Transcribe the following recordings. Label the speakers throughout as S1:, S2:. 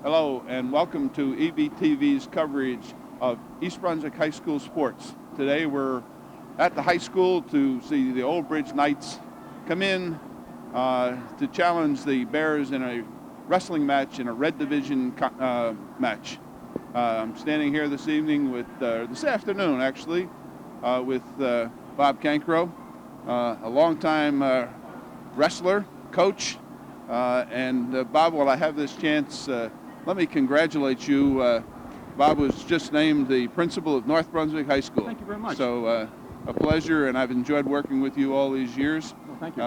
S1: Hello and welcome to EBTV's coverage of East Brunswick High School sports. Today we're at the high school to see the Old Bridge Knights come in to challenge the Bears in a wrestling match, in a red division match. I'm standing here this afternoon actually, with Bob Cancro, a longtime wrestler, coach, and Bob, while I have this chance, let me congratulate you. Bob was just named the principal of North Brunswick High School.
S2: Thank you very much.
S1: So a pleasure, and I've enjoyed working with you all these years.
S2: Well, thank you.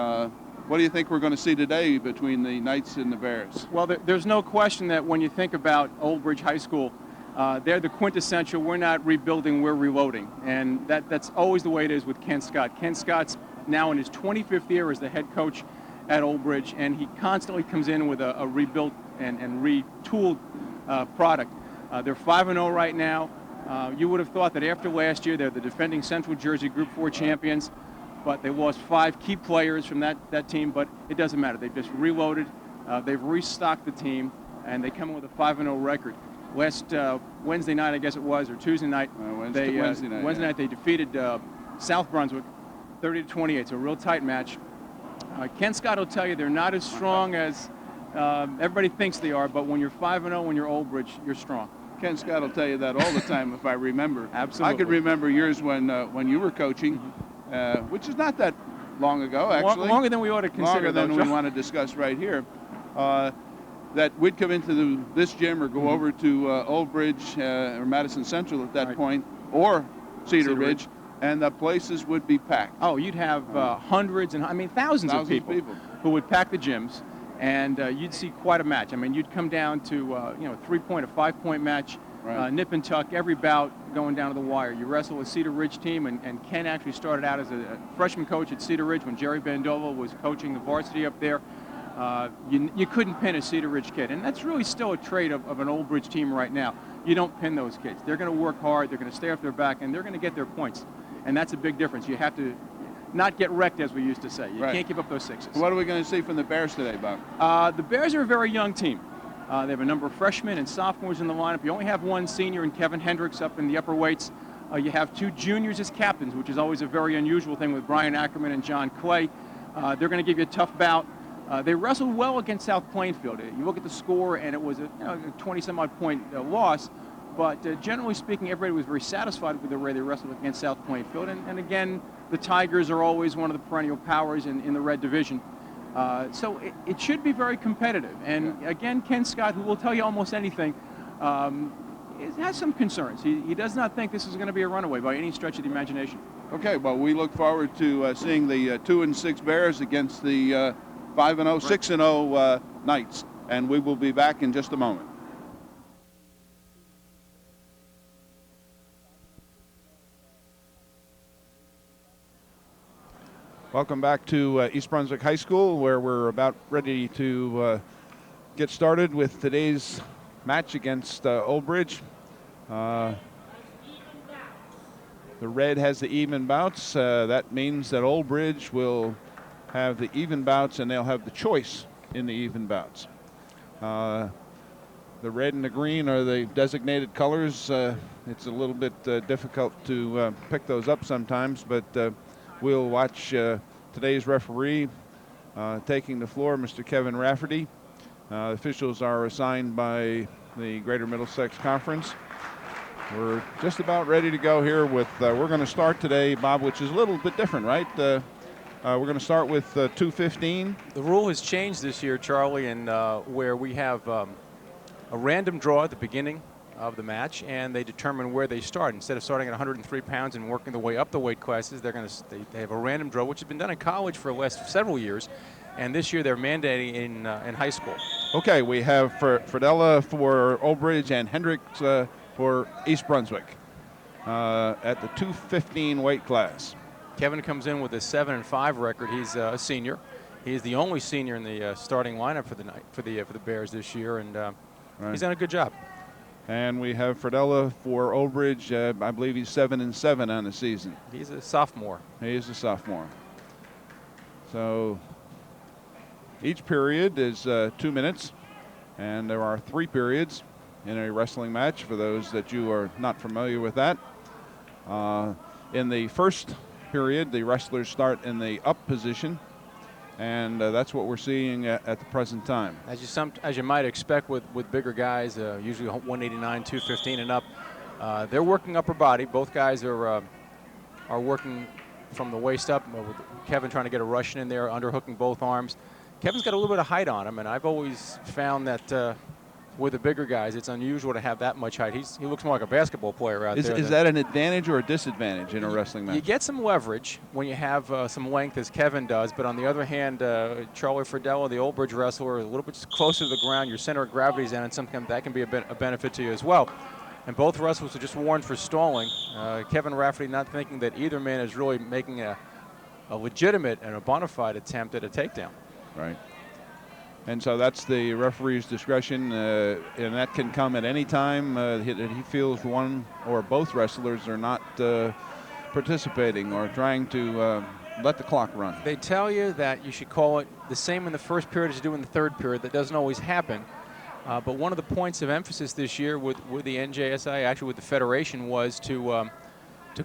S1: What do you think we're going to see today between the Knights and the Bears?
S2: Well, there's no question that when you think about Old Bridge High School, they're the quintessential, we're not rebuilding, we're reloading. And that's always the way it is with Ken Scott. Ken Scott's now in his 25th year as the head coach at Old Bridge, and he constantly comes in with a rebuilt and retooled product. They're 5-0 right now. You would have thought that after last year, they're the defending Central Jersey Group 4 champions, but they lost 5 key players from that team, but it doesn't matter. They've just reloaded, they've restocked the team, and they come in with a 5-0 record. Last Wednesday night, I guess it was, or Tuesday night,
S1: Wednesday night,
S2: they defeated South Brunswick 30-28. It's a real tight match. Ken Scott will tell you they're not as strong as everybody thinks they are, but when you're 5-0, when you're Old Bridge, you're strong.
S1: Ken Scott will tell you that all the time if I remember.
S2: Absolutely.
S1: I could remember years when you were coaching, which is not that long ago, actually.
S2: Longer than we ought to consider.
S1: Longer than we want to discuss right here. That we'd come into this gym or go over to Old Bridge or Madison Central at that point, or Cedar Ridge, and the places would be packed.
S2: Oh, you'd have hundreds and thousands of people who would pack the gyms, and you'd see quite a match. I mean, you'd come down to a 3-point, a 5-point match, nip and tuck, every bout going down to the wire. You wrestle with Cedar Ridge team, and Ken actually started out as a freshman coach at Cedar Ridge when Jerry Bandova was coaching the varsity up there. You couldn't pin a Cedar Ridge kid, and that's really still a trait of an Old Bridge team right now. You don't pin those kids. They're going to work hard, they're going to stay off their back, and they're going to get their points. And that's a big difference. You have to not get wrecked, as we used to say. You can't give up those sixes.
S1: What are we going to see from the Bears today, Bob?
S2: The Bears are a very young team. They have a number of freshmen and sophomores in the lineup. You only have one senior in Kevin Hendricks up in the upper weights. You have 2 juniors as captains, which is always a very unusual thing with Brian Ackerman and John Clay. They're going to give you a tough bout. They wrestled well against South Plainfield. You look at the score, and it was a 20-some-odd point loss. But generally speaking, everybody was very satisfied with the way they wrestled against South Plainfield. And again, the Tigers are always one of the perennial powers in the red division. So it should be very competitive. And again, Ken Scott, who will tell you almost anything, has some concerns. He does not think this is going to be a runaway by any stretch of the imagination.
S1: Okay, well, we look forward to seeing the 2-6 Bears against the 5-0, 6-0 Knights. And we will be back in just a moment. Welcome back to East Brunswick High School, where we're about ready to get started with today's match against Old Bridge. The red has the even bouts. That means that Old Bridge will have the even bouts, and they'll have the choice in the even bouts. The red and the green are the designated colors. It's a little bit difficult to pick those up sometimes, but we'll watch today's referee taking the floor, Mr. Kevin Rafferty. Officials are assigned by the Greater Middlesex Conference. We're just about ready to go here with, we're going to start today, Bob, which is a little bit different, right? We're going to start with 2:15.
S3: The rule has changed this year, Charlie, and where we have a random draw at the beginning of the match, and they determine where they start. Instead of starting at 103 pounds and working the way up the weight classes, they have a random draw, which has been done in college for the last several years, and this year they're mandating in high school.
S1: Okay, we have Fredella for Old Bridge and Hendricks for East Brunswick at the 215 weight class.
S3: Kevin comes in with a 7-5 record. He's a senior. He's the only senior in the starting lineup for the Bears this year, and he's done a good job.
S1: And we have Fredella for Old Bridge. I believe he's 7-7 on the season.
S3: He's a sophomore.
S1: He is a sophomore. So each period is 2 minutes, And there are 3 periods in a wrestling match, for those that you are not familiar with that. In the first period, the wrestlers start in the up position, and that's what we're seeing at the present time.
S3: As you might expect with bigger guys, usually 189, 215 and up, they're working upper body. Both guys are working from the waist up, with Kevin trying to get a Russian in there, underhooking both arms. Kevin's got a little bit of height on him, and I've always found that with the bigger guys, it's unusual to have that much height. He looks more like a basketball player out there.
S1: Is that an advantage or a disadvantage in a wrestling match?
S3: You get some leverage when you have some length, as Kevin does, but on the other hand, Charlie Friedella, the Old Bridge wrestler, is a little bit closer to the ground. Your center of gravity is in, and sometimes that can be a benefit to you as well. And both wrestlers are just warned for stalling. Kevin Rafferty not thinking that either man is really making a legitimate and a bona fide attempt at a takedown.
S1: Right. And so that's the referee's discretion, and that can come at any time he feels one or both wrestlers are not participating or trying to let the clock run.
S3: They tell you that you should call it the same in the first period as you do in the third period. That doesn't always happen. But one of the points of emphasis this year with the NJSI, actually with the Federation, was to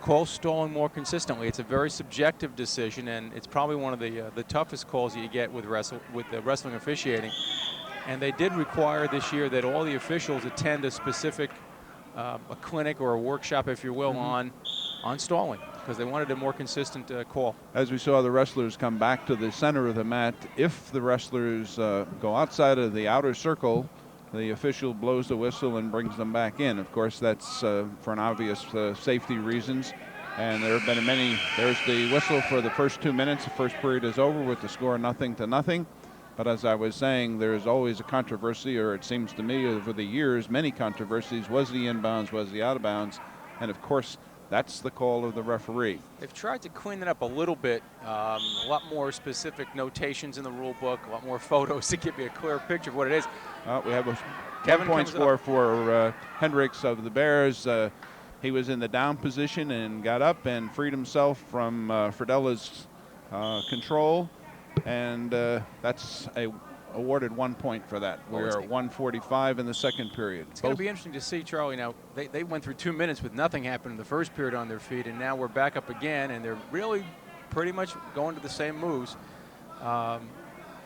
S3: call stalling more consistently. It's a very subjective decision, and it's probably one of the toughest calls that you get with wrestling officiating. And they did require this year that all the officials attend a specific a clinic or a workshop, if you will, on stalling, because they wanted a more consistent call.
S1: As we saw the wrestlers come back to the center of the mat, if the wrestlers go outside of the outer circle, the official blows the whistle and brings them back in. Of course, that's for an obvious safety reasons. And there have been many. There's the whistle for the first 2 minutes. The first period is over with the score 0-0. But as I was saying, there's always a controversy, or it seems to me over the years, many controversies. Was the inbounds, was the out of bounds? And of course, that's the call of the referee.
S3: They've tried to clean it up a little bit, a lot more specific notations in the rule book, a lot more photos to give you a clear picture of what it is.
S1: We have a
S3: Kevin
S1: 1 point score for Hendricks of the Bears. He was in the down position and got up and freed himself from Friedella's control, and that's awarded 1 point for that. We're at 1:45 in the second period.
S3: It's going to be interesting to see, Charlie. Now, they went through 2 minutes with nothing happened in the first period on their feet, and now we're back up again, and they're really pretty much going to the same moves.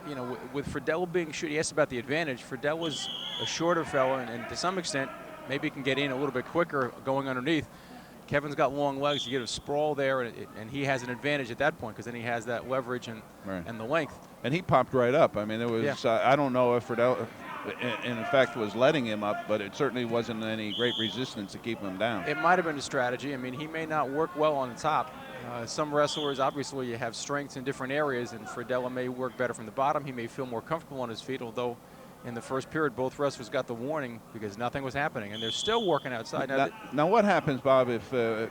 S3: You know, with Friedella being short, he asked about the advantage. Friedella's a shorter fellow, and to some extent, maybe he can get in a little bit quicker going underneath. Kevin's got long legs. You get a sprawl there, and he has an advantage at that point because then he has that leverage and the length.
S1: And he popped right up. I mean, it was, I don't know if Friedella, in effect, was letting him up, but it certainly wasn't any great resistance to keep him down.
S3: It might have been a strategy. I mean, he may not work well on the top. Some wrestlers, obviously, you have strengths in different areas, and Friedella may work better from the bottom. He may feel more comfortable on his feet, although in the first period, both wrestlers got the warning because nothing was happening, and they're still working outside.
S1: Now what happens, Bob, if the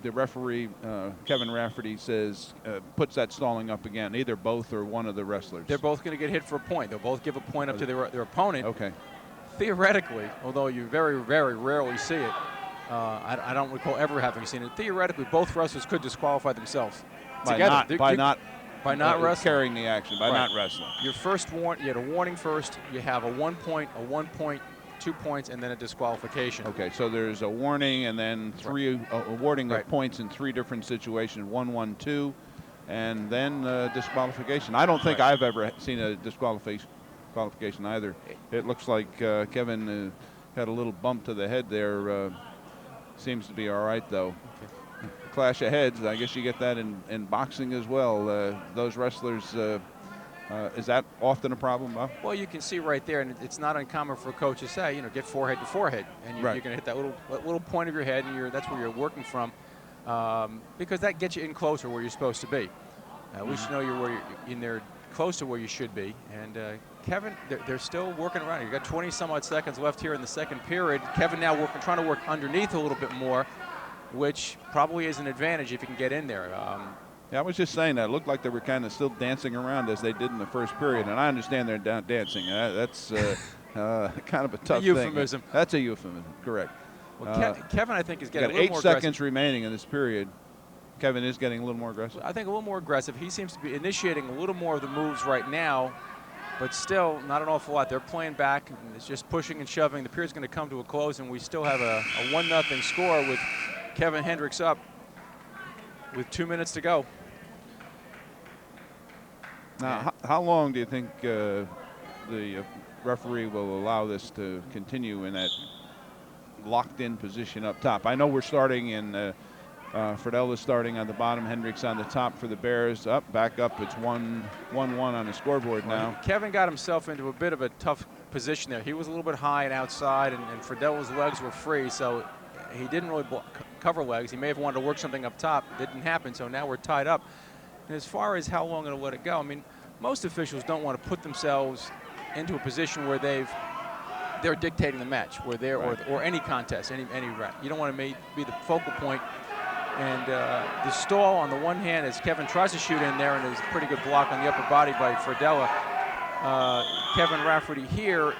S1: referee, Kevin Rafferty, says, puts that stalling up again, either both or one of the wrestlers?
S3: They're both going to get hit for a point. They'll both give a point up to their opponent.
S1: Okay.
S3: Theoretically, although you very, very rarely see it, I don't recall ever having seen it. Theoretically, both wrestlers could disqualify themselves together. By not wrestling.
S1: Carrying the action, by not wrestling.
S3: Your first you had a warning first, you have a 1 point, a 1 point, 2 points, and then a disqualification.
S1: Okay, so there's a warning and then awarding of points in 3 different situations, 1, 1, 2, and then disqualification. I don't think I've ever seen a disqualification either. It looks like Kevin had a little bump to the head there. Seems to be all right, though. Okay. Clash of heads, I guess you get that in boxing as well. Those wrestlers, is that often a problem, Bob?
S3: Well, you can see right there, and it's not uncommon for a coach to say, you know, get forehead to forehead, and you're going to hit that little point of your head, and that's where you're working from, because that gets you in closer where you're supposed to be. At least you know you're in there close to where you should be. And Kevin, they're still working around. You've got 20-some-odd seconds left here in the second period. Kevin now trying to work underneath a little bit more, which probably is an advantage if you can get in there.
S1: Yeah, I was just saying that. It looked like they were kind of still dancing around as they did in the first period, and I understand they're dancing. That's kind of a tough
S3: euphemism.
S1: Thing. That's a euphemism, correct.
S3: Well, Kevin, I think, is getting a little more
S1: 8 seconds remaining in this period. Kevin is getting a little more aggressive.
S3: I think a little more aggressive. He seems to be initiating a little more of the moves right now but still not an awful lot. They're playing back. And it's just pushing and shoving. The period's going to come to a close, and we still have a 1-0 score with Kevin Hendricks up with 2 minutes to go.
S1: Now, how long do you think the referee will allow this to continue in that locked-in position up top? I know we're starting in Friedella's starting on the bottom, Hendricks on the top for the Bears. Back up. It's 1-1 on the scoreboard now.
S3: Kevin got himself into a bit of a tough position there. He was a little bit high and outside, and Friedella's legs were free, so he didn't really cover legs. He may have wanted to work something up top. Didn't happen, so now we're tied up. And as far as how long it'll let it go, I mean, most officials don't want to put themselves into a position where they're dictating the match, where they're or any contest, any you don't want to be the focal point. And the stall on the one hand as Kevin tries to shoot in there, and there's a pretty good block on the upper body by Friedella. Kevin Rafferty here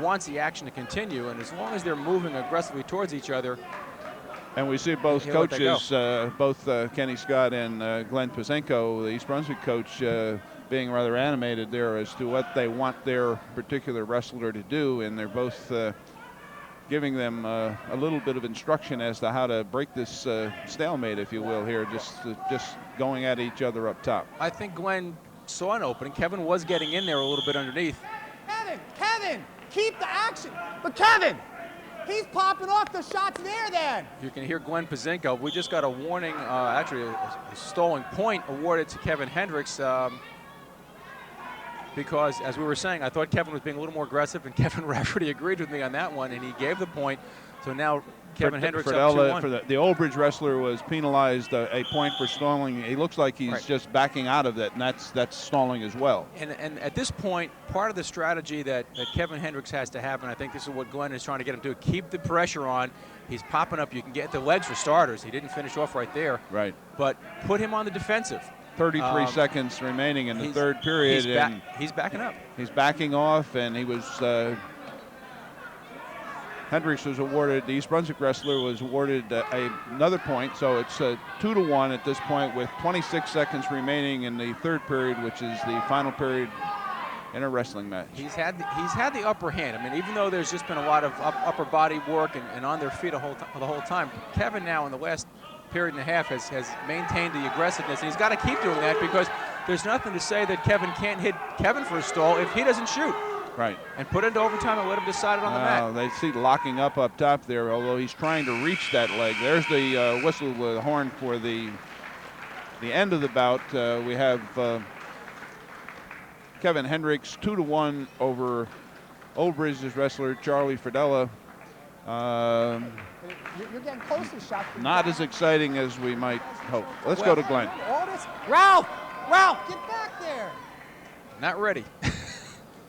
S3: wants the action to continue, and as long as they're moving aggressively towards each other.
S1: And we see both coaches, both Kenny Scott and Glenn Pazenko, the East Brunswick coach, being rather animated there as to what they want their particular wrestler to do, and they're both giving them a little bit of instruction as to how to break this stalemate, if you will, here, just going at each other up top.
S3: I think Glenn saw an opening. Kevin was getting in there a little bit underneath.
S4: Kevin, keep the action. But Kevin, he's popping off the shots there then.
S3: You can hear Glenn Pazenko. We just got a warning, actually a stalling point awarded to Kevin Hendricks. Because, as we were saying, I thought Kevin was being a little more aggressive, and Kevin Rafferty agreed with me on that one, and he gave the point. So now Kevin Hendricks up 2-1.
S1: For the Old Bridge wrestler was penalized a point for stalling. He looks like he's just backing out of it, and that's stalling as well.
S3: And at this point, part of the strategy that Kevin Hendricks has to have, and I think this is what Glenn is trying to get him to do, keep the pressure on. He's popping up. You can get the legs for starters. He didn't finish off right there.
S1: Right.
S3: But put him on the defensive.
S1: 33 seconds remaining in the third period.
S3: He's backing up.
S1: He's backing off, and he was Hendricks was awarded, the East Brunswick wrestler was awarded another point, so it's 2-1 at this point with 26 seconds remaining in the third period, which is the final period in a wrestling match.
S3: He's had the upper hand. I mean, even though there's just been a lot of upper body work and on their feet the whole time, Kevin now in the last period and a half has maintained the aggressiveness, and he's got to keep doing that because there's nothing to say that Kevin can't hit Kevin for a stall if he doesn't shoot.
S1: Right.
S3: And put it into overtime and let him decide it on the mat.
S1: They see locking up top there, although he's trying to reach that leg. There's the whistle with the horn for the end of the bout. We have Kevin Hendricks 2-1 over Old Bridge's wrestler Charlie Friedella.
S4: You're getting close to the shot.
S1: Not as exciting as we might hope. Let's go to Glenn.
S4: Ralph, get back there.
S3: Not ready.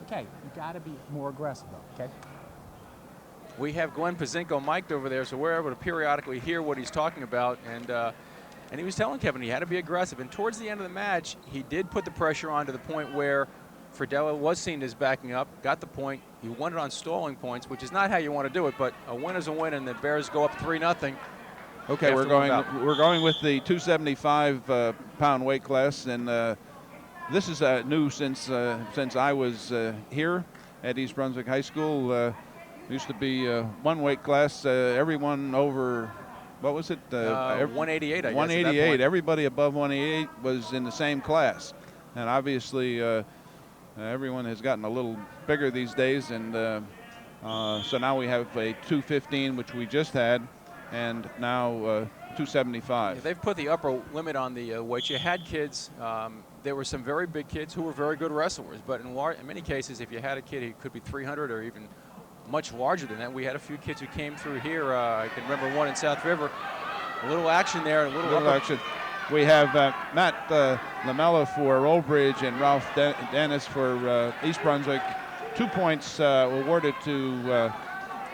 S4: Okay, you got to be more aggressive, though, okay?
S3: We have Glenn Pazenko mic'd over there, so we're able to periodically hear what he's talking about. And he was telling Kevin he had to be aggressive. And towards the end of the match, he did put the pressure on to the point where Friedella was seen as backing up, got the point. He won it on stalling points, which is not how you want to do it, but a win is a win, and the Bears go up 3-0.
S1: Okay, we're going with the 275 pound weight class, and this is new since I was here at East Brunswick High School. Used to be one weight class. Everyone over, what was it?
S3: 188, I guess.
S1: 188. Everybody above 188 was in the same class, and obviously everyone has gotten a little bigger these days, and so now we have a 215, which we just had, and now 275.
S3: Yeah, they've put the upper limit on the weight. You had kids. There were some very big kids who were very good wrestlers, but in many cases, if you had a kid who could be 300 or even much larger than that, we had a few kids who came through here. I can remember one in South River. A little action there, a little
S1: action. We have Matt Lamella for Old Bridge and Ralph Dennis for East Brunswick. 2 points awarded to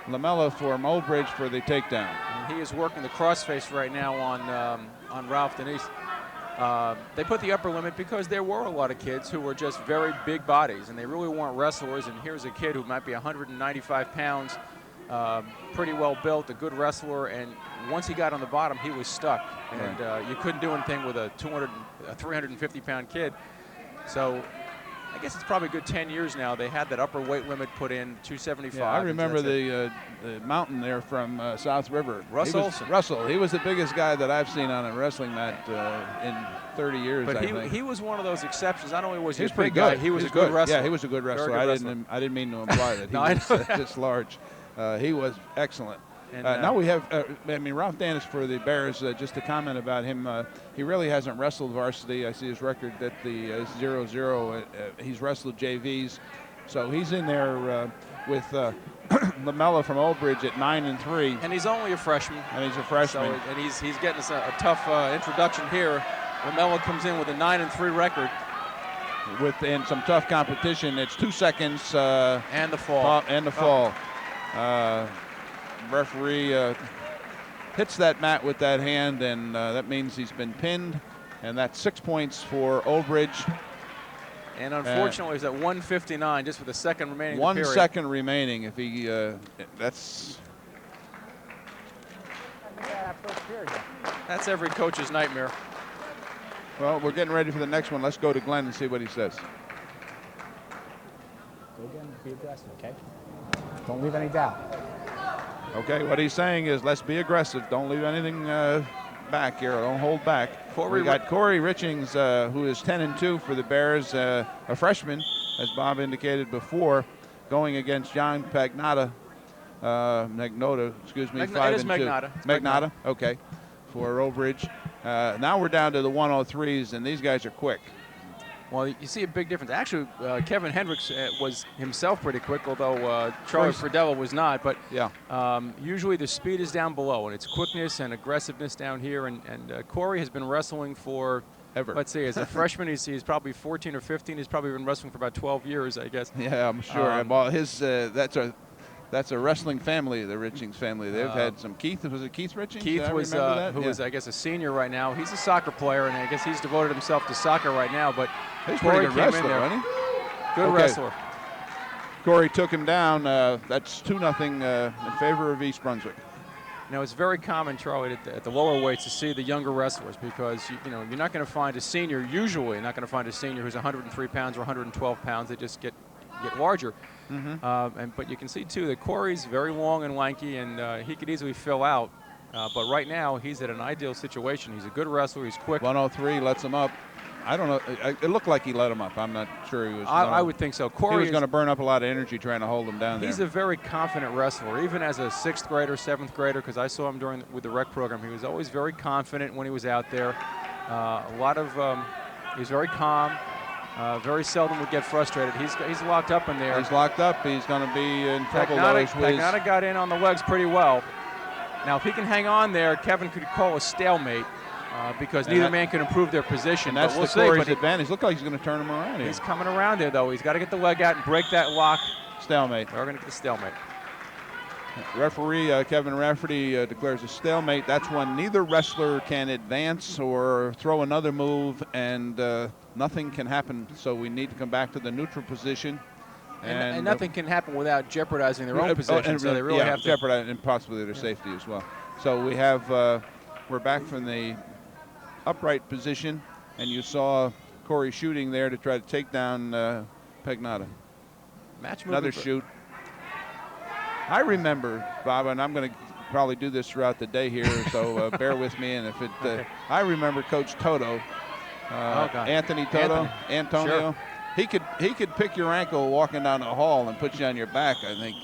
S1: Lamella for Old Bridge for the takedown.
S3: And he is working the crossface right now on Ralph Denise. They put the upper limit because there were a lot of kids who were just very big bodies, and they really weren't wrestlers. And here's a kid who might be 195 pounds, pretty well built, a good wrestler, and once he got on the bottom, he was stuck. And you couldn't do anything with a 350-pound kid. So I guess it's probably a good 10 years now. They had that upper weight limit put in, 275.
S1: Yeah, I
S3: and
S1: remember
S3: that's it.
S1: the mountain there from South River.
S3: Olson.
S1: Russell. He was the biggest guy that I've seen on a wrestling mat in 30 years.
S3: But
S1: I think.
S3: he was one of those exceptions. Not only was he a
S1: pretty
S3: big guy,
S1: good.
S3: he was a good wrestler.
S1: Yeah, he was a good wrestler.
S3: Very good wrestler.
S1: I didn't mean to imply that he
S3: No, I
S1: was
S3: know that.
S1: this large. He was excellent.
S3: And,
S1: now we have, Ralph Danis for the Bears, just a comment about him. He really hasn't wrestled varsity. I see his record at the 0-0. He's wrestled JVs. So he's in there with Lamella from Old Bridge at 9-3.
S3: And he's only a freshman.
S1: And he's a freshman.
S3: So, and he's getting us a tough introduction here. Lamella comes in with a 9-3 record.
S1: In some tough competition. It's 2 seconds.
S3: And the fall.
S1: Referee hits that mat with that hand, and that means he's been pinned, and that's 6 points for Old Bridge.
S3: And unfortunately, it's at 1:59, just with a second remaining.
S1: 1 second remaining. If he,
S3: that's every coach's nightmare.
S1: Well, we're getting ready for the next one. Let's go to Glenn and see what he says.
S4: Go again, be aggressive, okay? Don't leave any doubt.
S1: Okay, what he's saying is let's be aggressive. Don't leave anything back here. Don't hold back. We got Corey Richings, who is 10-2 for the Bears, a freshman, as Bob indicated before, going against John Magnotta, 5-2. Magnotta, okay, for Old Bridge. Now we're down to the 103s, and these guys are quick.
S3: Well, you see a big difference. Actually, Kevin Hendricks was himself pretty quick, although Charlie Fridella was not. But
S1: yeah,
S3: usually the speed is down below, and it's quickness and aggressiveness down here. And Corey has been wrestling for, let's see, as a freshman, he's probably 14 or 15. He's probably been wrestling for about 12 years, I guess.
S1: Yeah, I'm sure. Well, that's a wrestling family, the Richings family. They've had some Keith. Was it Keith Richings?
S3: Keith was, who is, I guess, a senior right now. He's a soccer player, and I guess he's devoted himself to soccer right now. But
S1: he's a pretty good wrestler, isn't he?
S3: Good wrestler.
S1: Corey took him down. That's 2-0 in favor of East Brunswick.
S3: Now, it's very common, Charlie, at the lower weights to see the younger wrestlers because, you're not going to find a senior, usually not going to find a senior who's 103 pounds or 112 pounds. They just get larger. Mm-hmm. But you can see, too, that Corey's very long and lanky, and he could easily fill out. But right now, he's at an ideal situation. He's a good wrestler. He's quick.
S1: 103 lets him up. I don't know. It looked like he let him up. I'm not sure he was.
S3: I would think so. Corey
S1: he was going to burn up a lot of energy trying to hold him down there.
S3: He's a very confident wrestler, even as a 6th grader, 7th grader, because I saw him with the rec program. He was always very confident when he was out there. He was very calm. Very seldom would get frustrated. He's locked up in there.
S1: He's locked up. He's going to be in trouble.
S3: Magnotta got in on the legs pretty well. Now, if he can hang on there, Kevin could call a stalemate because neither man can improve their position.
S1: And that's Corey's advantage. Look like he's going to turn him around here.
S3: He's coming around there, though. He's got to get the leg out and break that lock.
S1: Stalemate.
S3: We're going to get the stalemate.
S1: Referee Kevin Rafferty declares a stalemate. That's when neither wrestler can advance or throw another move, and nothing can happen. So we need to come back to the neutral position.
S3: And nothing can happen without jeopardizing their own position. So they really have to
S1: jeopardize and possibly their safety as well. So we have we're back from the upright position, and you saw Corey shooting there to try to take down Pagnotta. Another shoot. I remember, Bob, and I'm going to probably do this throughout the day here, so bear with me. And if it,
S3: okay.
S1: I remember Coach Toto, Anthony Toto, Antonio.
S3: Sure.
S1: He could pick your ankle walking down the hall and put you on your back. I think.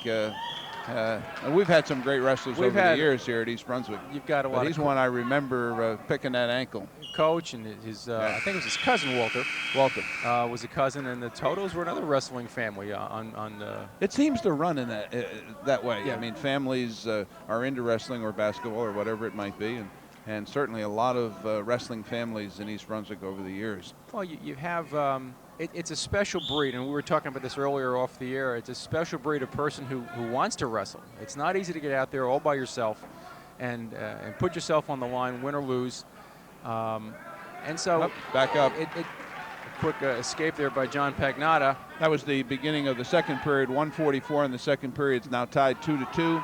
S1: And we've had some great wrestlers over the years here at East Brunswick.
S3: You've got a lot.
S1: But he's one I remember picking that ankle.
S3: Coach and his, I think it was his cousin Walter.
S1: Walter
S3: was a cousin, and the Totos were another wrestling family.
S1: It seems to run in that way.
S3: Yeah.
S1: I mean, families are into wrestling or basketball or whatever it might be, and certainly a lot of wrestling families in East Brunswick over the years.
S3: Well, you have. It's a special breed, and we were talking about this earlier off the air. It's a special breed of person who wants to wrestle. It's not easy to get out there all by yourself and put yourself on the line, win or lose. And so
S1: back up.
S3: A quick escape there by John Pagnotta.
S1: That was the beginning of the second period. 1:44 in the second period. It's now tied 2-2.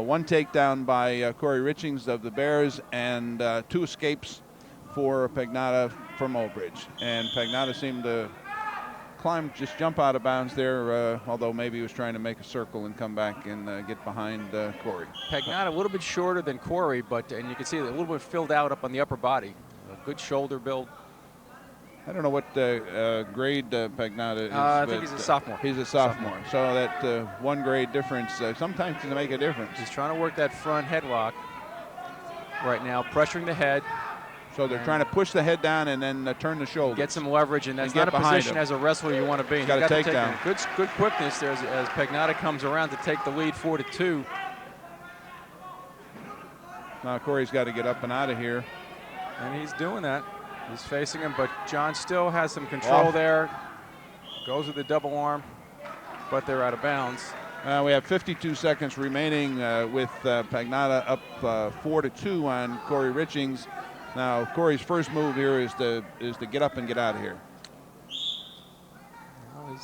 S1: One takedown by Corey Richings of the Bears, and 2 escapes for Pagnotta from Old Bridge. And Pagnotta seemed to just jump out of bounds there, although maybe he was trying to make a circle and come back and get behind Corey.
S3: Pagnotta a little bit shorter than Corey, and you can see a little bit filled out up on the upper body. A good shoulder build.
S1: I don't know what grade Pagnotta is.
S3: I think he's a sophomore.
S1: He's a sophomore. So that 1 grade difference sometimes can make a difference.
S3: He's trying to work that front headlock right now, pressuring the head.
S1: So they're trying to push the head down and then turn the shoulders.
S3: Get some leverage, and that's
S1: And
S3: not a position as a wrestler you want to be in.
S1: He's got a
S3: to
S1: takedown.
S3: Good quickness there as Pagnotta comes around to take the lead 4-2.
S1: Now Corey's got to get up and out of here.
S3: And he's doing that. He's facing him, but John still has some control there. Goes with the double arm, but they're out of bounds.
S1: We have 52 seconds remaining with Pagnotta up 4-2 on Corey Richings. Now Corey's first move here is to get up and get out of here.
S3: Well,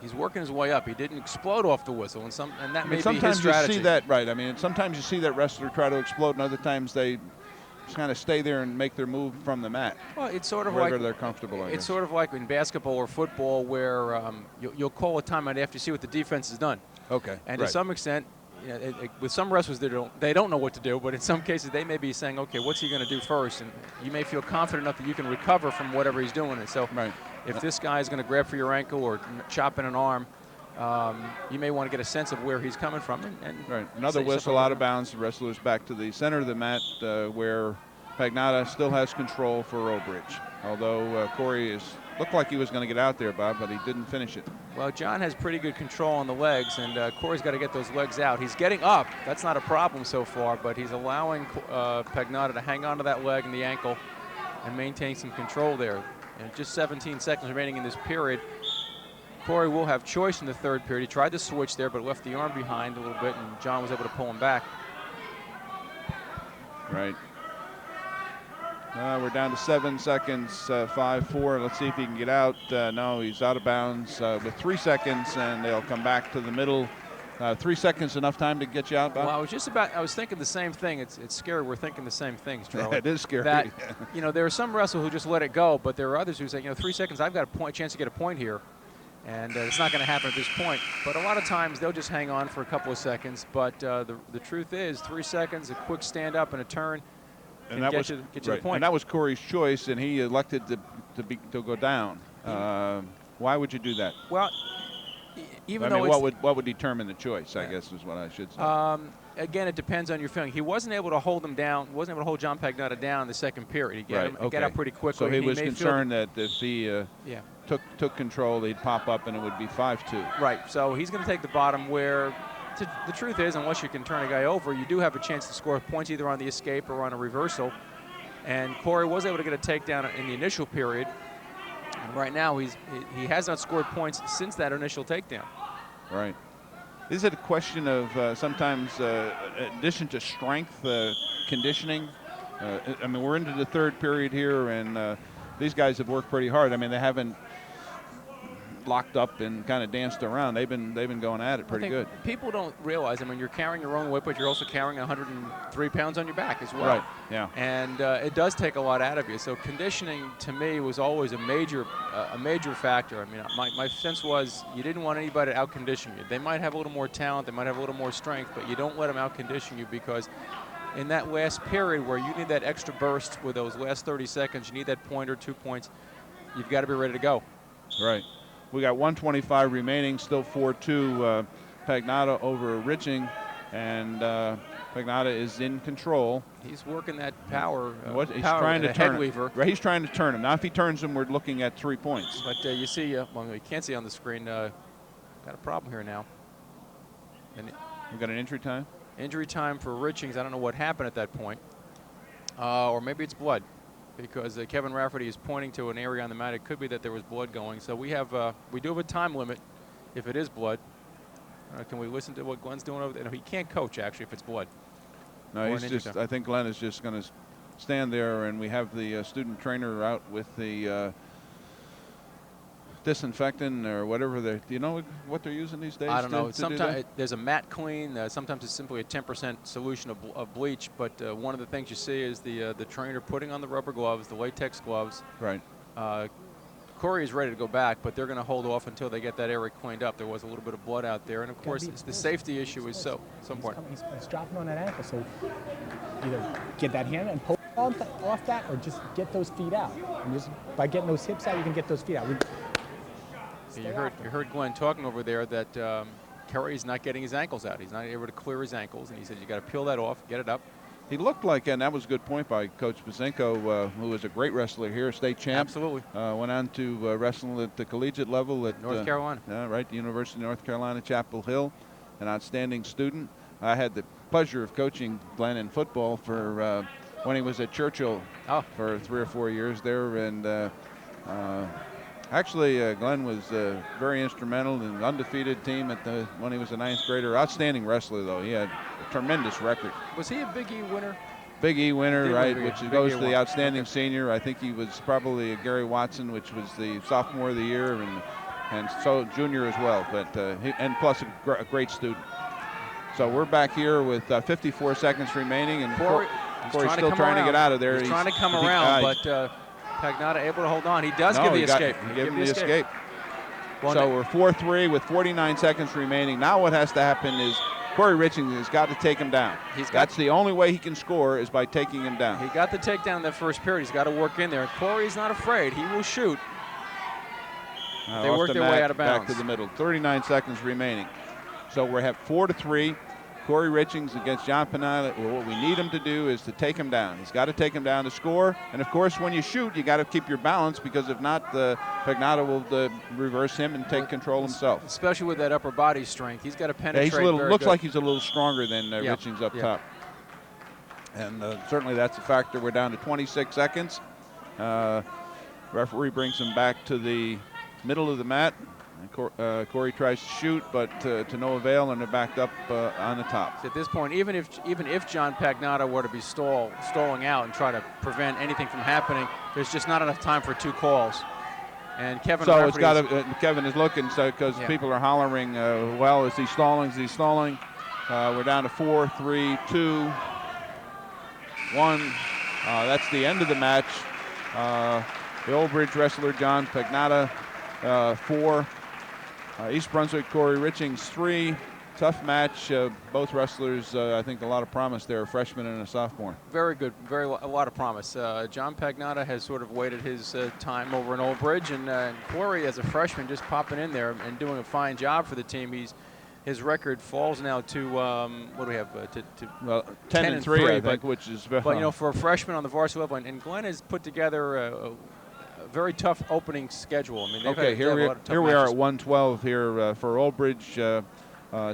S3: he's working his way up. He didn't explode off the whistle, and that may be his
S1: sometimes
S3: strategy.
S1: you see that, right? I mean, sometimes you see that wrestler try to explode, and other times they just kind of stay there and make their move from the mat.
S3: Well, it's sort of
S1: wherever
S3: like
S1: they're comfortable.
S3: It's sort of like in basketball or football where you'll call a timeout after you see what the defense has done.
S1: Okay.
S3: And to some extent, with some wrestlers they don't know what to do, but in some cases they may be saying, okay, what's he going to do first? And you may feel confident enough that you can recover from whatever he's doing. And so if this guy is going to grab for your ankle or chop in an arm, you may want to get a sense of where he's coming from. And
S1: another whistle out of bounds. The wrestler's back to the center of the mat where Pagnotta still has control for Obridge. Although Corey looked like he was going to get out there, Bob, but he didn't finish it.
S3: Well, John has pretty good control on the legs, and Corey's got to get those legs out. He's getting up. That's not a problem so far, but he's allowing Pagnotta to hang on to that leg and the ankle and maintain some control there. And just 17 seconds remaining in this period. Corey will have choice in the third period. He tried to switch there, but left the arm behind a little bit, and John was able to pull him back.
S1: Right. We're down to 7 seconds, 5-4. Let's see if he can get out. No, he's out of bounds with 3 seconds, and they'll come back to the middle. 3 seconds enough time to get you out, Bob?
S3: Well, I was thinking the same thing. It's scary. We're thinking the same things, Charlie.
S1: It is scary.
S3: That, there are some wrestlers who just let it go, but there are others who say, 3 seconds, I've got a chance to get a point here. And it's not going to happen at this point. But a lot of times they'll just hang on for a couple of seconds. But the truth is 3 seconds, a quick stand up and a turn,
S1: and that was
S3: get you the point.
S1: And that was Corey's choice, and he elected to go down. Why would you do that?
S3: Well,
S1: what would determine the choice? I guess is what I should say.
S3: Again, it depends on your feeling. He wasn't able to hold him down. Wasn't able to hold John Pagnotta down in the second period. He got out pretty quickly.
S1: So he was concerned that if he took control, they'd pop up and it would be 5-2.
S3: Right. So he's going to take the bottom where. The truth is, unless you can turn a guy over, you do have a chance to score points either on the escape or on a reversal. And Corey was able to get a takedown in the initial period. And right now, he has not scored points since that initial takedown.
S1: Right. Is it a question of sometimes, in addition to strength, conditioning? I mean, we're into the third period here, and these guys have worked pretty hard. I mean, they haven't locked up and kind of danced around. They've been going at it pretty good.
S3: People don't realize, I mean, you're carrying your own weight, but you're also carrying 103 pounds on your back as well.
S1: Right, yeah.
S3: And it does take a lot out of you. So conditioning, to me, was always a major factor. I mean, my sense was you didn't want anybody to out-condition you. They might have a little more talent, they might have a little more strength, but you don't let them out-condition you, because in that last period where you need that extra burst with those last 30 seconds, you need that point or 2 points, you've got to be ready to go.
S1: Right. We got 1:25 remaining, still 4-2 Pagnotta over Riching, and Pagnotta is in control.
S3: He's working that power.
S1: He's trying to turn him.
S3: Right,
S1: he's trying to turn him. Now, if he turns him, we're looking at 3 points.
S3: But you see, well, you can't see on the screen. Got a problem here now. And
S1: we've got an injury time.
S3: Injury time for Richings. I don't know what happened at that point, or maybe it's blood, because Kevin Rafferty is pointing to an area on the mat. It could be that there was blood going. So we do have a time limit if it is blood. Can we listen to what Glenn's doing over there? No, he can't coach, actually, if it's blood.
S1: No, I think Glenn is just going to stand there, and we have the student trainer out with the disinfectant or whatever. Do you know what they're using these days?
S3: I don't know. Sometimes there's a mat clean. Sometimes it's simply a 10% solution of bleach. But one of the things you see is the trainer putting on the rubber gloves, the latex gloves.
S1: Right.
S3: Corey is ready to go back, but they're going to hold off until they get that area cleaned up. There was a little bit of blood out there, and of course, the safety issue is so important.
S4: He's dropping on that ankle, so either get that hand and pull off that, or just get those feet out. And just by getting those hips out, you can get those feet out.
S3: You heard Glenn talking over there that Corey's not getting his ankles out. He's not able to clear his ankles, and he said you got to peel that off, get it up.
S1: He looked like, and that was a good point by Coach Bazenko, who was a great wrestler here, state champ.
S3: Absolutely.
S1: Went on to wrestle at the collegiate level at
S3: North Carolina.
S1: Right, the University of North Carolina, Chapel Hill, an outstanding student. I had the pleasure of coaching Glenn in football for when he was at Churchill for 3 or 4 years there, and actually Glenn was very instrumental in an undefeated team at when he was a 9th grader. Outstanding wrestler, though. He had a tremendous record.
S3: Was he a Big E winner?
S1: Big E winner, right, which goes to the outstanding
S3: okay.
S1: senior. I think he was probably Gary Watson, which was the sophomore of the year, and so junior as well, but and plus a great student. So we're back here with 54 seconds remaining, and Corey's still trying to get out of there.
S3: He's trying to come around, but Pagnotta able to hold on. He does give the escape.
S1: He gave him the escape. So we're 4-3 with 49 seconds remaining. Now what has to happen is Corey Richings has got to take him down. That's the only way he can score is by taking him down.
S3: He got the takedown in that first period. He's got to work in there. And Corey's not afraid. He will shoot. They work their way out of bounds.
S1: Back to the middle. 39 seconds remaining. So we have 4-3. Corey Richings against John Pagnotta. Well, what we need him to do is to take him down. He's got to take him down to score. And of course, when you shoot, you got to keep your balance, because if not, Pagnotta will reverse him and take control himself.
S3: Especially with that upper body strength, he's got to penetrate.
S1: Yeah, looks
S3: good.
S1: like he's a little stronger than Richings up top. And certainly that's a factor. We're down to 26 seconds. Referee brings him back to the middle of the mat. Corey tries to shoot, but to no avail, and they're backed up on the top.
S3: So at this point, even if John Pagnotta were to be stalling out and try to prevent anything from happening, there's just not enough time for 2 calls. And Kevin.
S1: So it's got to. Kevin is looking, so because people are hollering. Well, is he stalling? Is he stalling? We're down to 4, 3, 2, 1. That's the end of the match. The Old Bridge wrestler John Pagnotta 4. East Brunswick Corey Richings 3. Tough match. Both wrestlers, I think, a lot of promise there. A freshman and a sophomore.
S3: Very good. A lot of promise. John Pagnotta has sort of waited his time over in Old Bridge, and Corey, as a freshman, just popping in there and doing a fine job for the team. His record falls now to what do we have?
S1: Well, 10-3, I think, which is.
S3: But for a freshman on the varsity level, and Glenn has put together a very tough opening schedule. I mean,
S1: okay, here we are at 112 here for Old Bridge.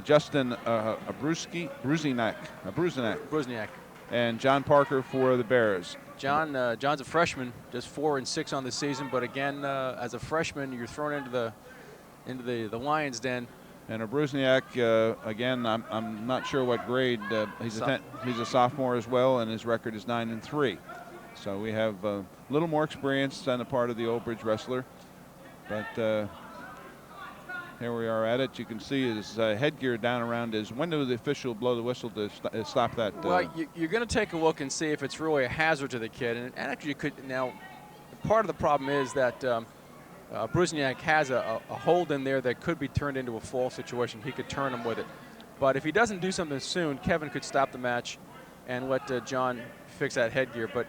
S1: Justin Bruzniak, and John Parker for the Bears.
S3: John's a freshman, just 4-6 on the season, but again, as a freshman, you're thrown into the Lions' den.
S1: And Bruzniak, again, I'm not sure what grade. He's a sophomore as well, and his record is 9-3. So we have a little more experience on the part of the Old Bridge wrestler. But here we are at it. You can see his headgear down around his. When do the official blow the whistle to stop that?
S3: Well, you're going to take a look and see if it's really a hazard to the kid. And actually, you could now. Part of the problem is that Bruzniak has a hold in there that could be turned into a fall situation. He could turn him with it. But if he doesn't do something soon, Kevin could stop the match and let John fix that headgear. But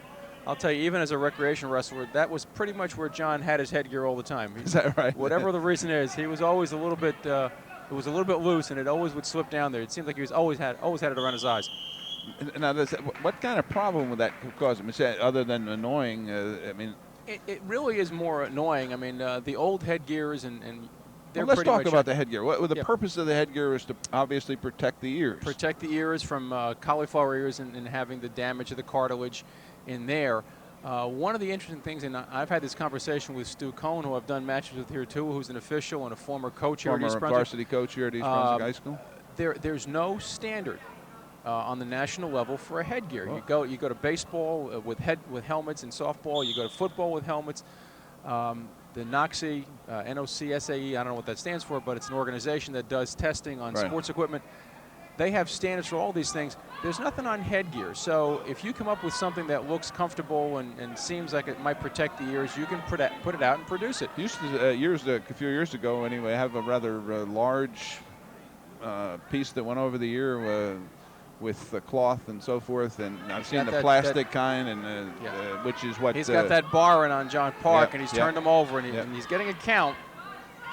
S3: I'll tell you, even as a recreation wrestler, that was pretty much where John had his headgear all the time.
S1: Is that right?
S3: Whatever the reason is, he was always a little bit. It was a little bit loose, and it always would slip down there. It seemed like he always had it around his eyes.
S1: Now, what kind of problem would that cause him? Other than annoying, I mean.
S3: It really is more annoying. I mean, the old headgears and they're
S1: let's
S3: pretty
S1: talk
S3: much
S1: about the headgear. The purpose of the headgear is to obviously protect the ears.
S3: Protect the ears from cauliflower ears and having the damage of the cartilage in there. One of the interesting things, and I've had this conversation with Stu Cohn, who I've done matches with here too, who's an official and a former coach here at East Brunswick.
S1: Varsity coach here at East Brunswick High School.
S3: There's no standard on the national level for a headgear. Oh. You go to baseball with helmets, and softball. You go to football with helmets. The NOCSAE, NOCSAE, I don't know what that stands for, but it's an organization that does testing on sports equipment. they have standards for all these things. There's nothing on headgear. So if you come up with something that looks comfortable and seems like it might protect the ears, you can put it out and produce it.
S1: Used to, a few years ago anyway, have a rather large piece that went over the ear with the cloth and so forth, and I've seen the plastic kind, and which is what
S3: he's got that bar in on John Park, and he's turned them over, and,
S1: yep.
S3: and he's getting a count.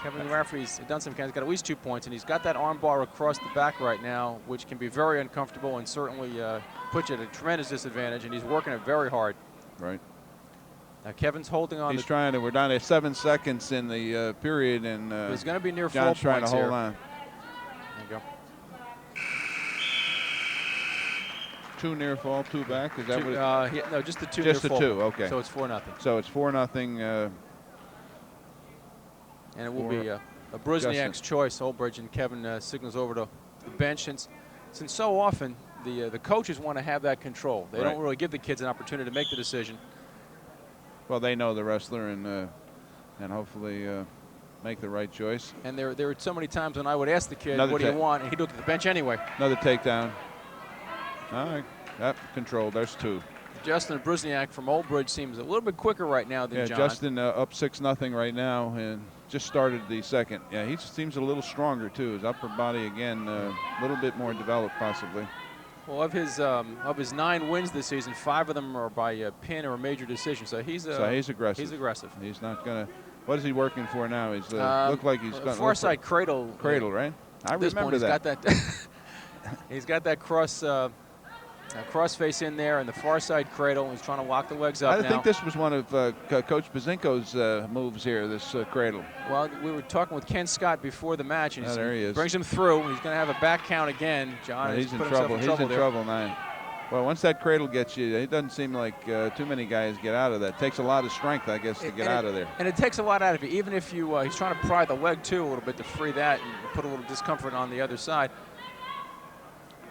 S3: Kevin Rafferty's done some counts, got at least 2 points, and he's got that arm bar across the back right now, which can be very uncomfortable and certainly put you at a tremendous disadvantage, and he's working it very hard.
S1: Right.
S3: Now Kevin's holding on.
S1: He's trying to. We're down to 7 seconds in the period, and
S3: he's going to be near
S1: John's
S3: full
S1: trying
S3: points
S1: to hold
S3: here.
S1: on.
S3: There you go.
S1: 2 near fall, 2 back. Is that
S3: Two,
S1: what? It,
S3: no, just the 2.
S1: just
S3: near
S1: the
S3: full.
S1: 2. Okay.
S3: So it's 4-0.
S1: So it's 4-0.
S3: And it will be a Brusniak's choice. Oldbridge, and Kevin signals over to the bench. Since so often the coaches want to have that control. They don't really give the kids an opportunity to make the decision.
S1: Well, they know the wrestler, and hopefully make the right choice.
S3: And there were so many times when I would ask the kid,
S1: Another
S3: what do you want? And he'd look at the bench anyway.
S1: Another takedown. All right. Yep, controlled. There's 2.
S3: Justin Brusniak from Oldbridge seems a little bit quicker right now than John.
S1: Justin up 6-0 right now, and just started the second. Yeah, he seems a little stronger too. His upper body again, a little bit more developed possibly.
S3: Well, of his 9 wins this season, 5 of them are by pin or a major decision. So he's
S1: aggressive.
S3: He's aggressive.
S1: He's not gonna. What is he working for now? He's look like he's got
S3: far side cradle.
S1: Cradle, right? I remember
S3: that.
S1: that.
S3: He's got that cross face in there, and the far side cradle. He's trying to lock the legs up.
S1: I think this was one of Coach Bazinko's moves here. This cradle.
S3: Well, we were talking with Ken Scott before the match, and
S1: there he is.
S3: Brings him through. He's going to have a back count again. John,
S1: he's in trouble. He's in trouble now. Well, once that cradle gets you, it doesn't seem like too many guys get out of that. It takes a lot of strength, I guess, to get out of there.
S3: And it takes a lot out of you. Even if you, he's trying to pry the leg too a little bit to free that and put a little discomfort on the other side.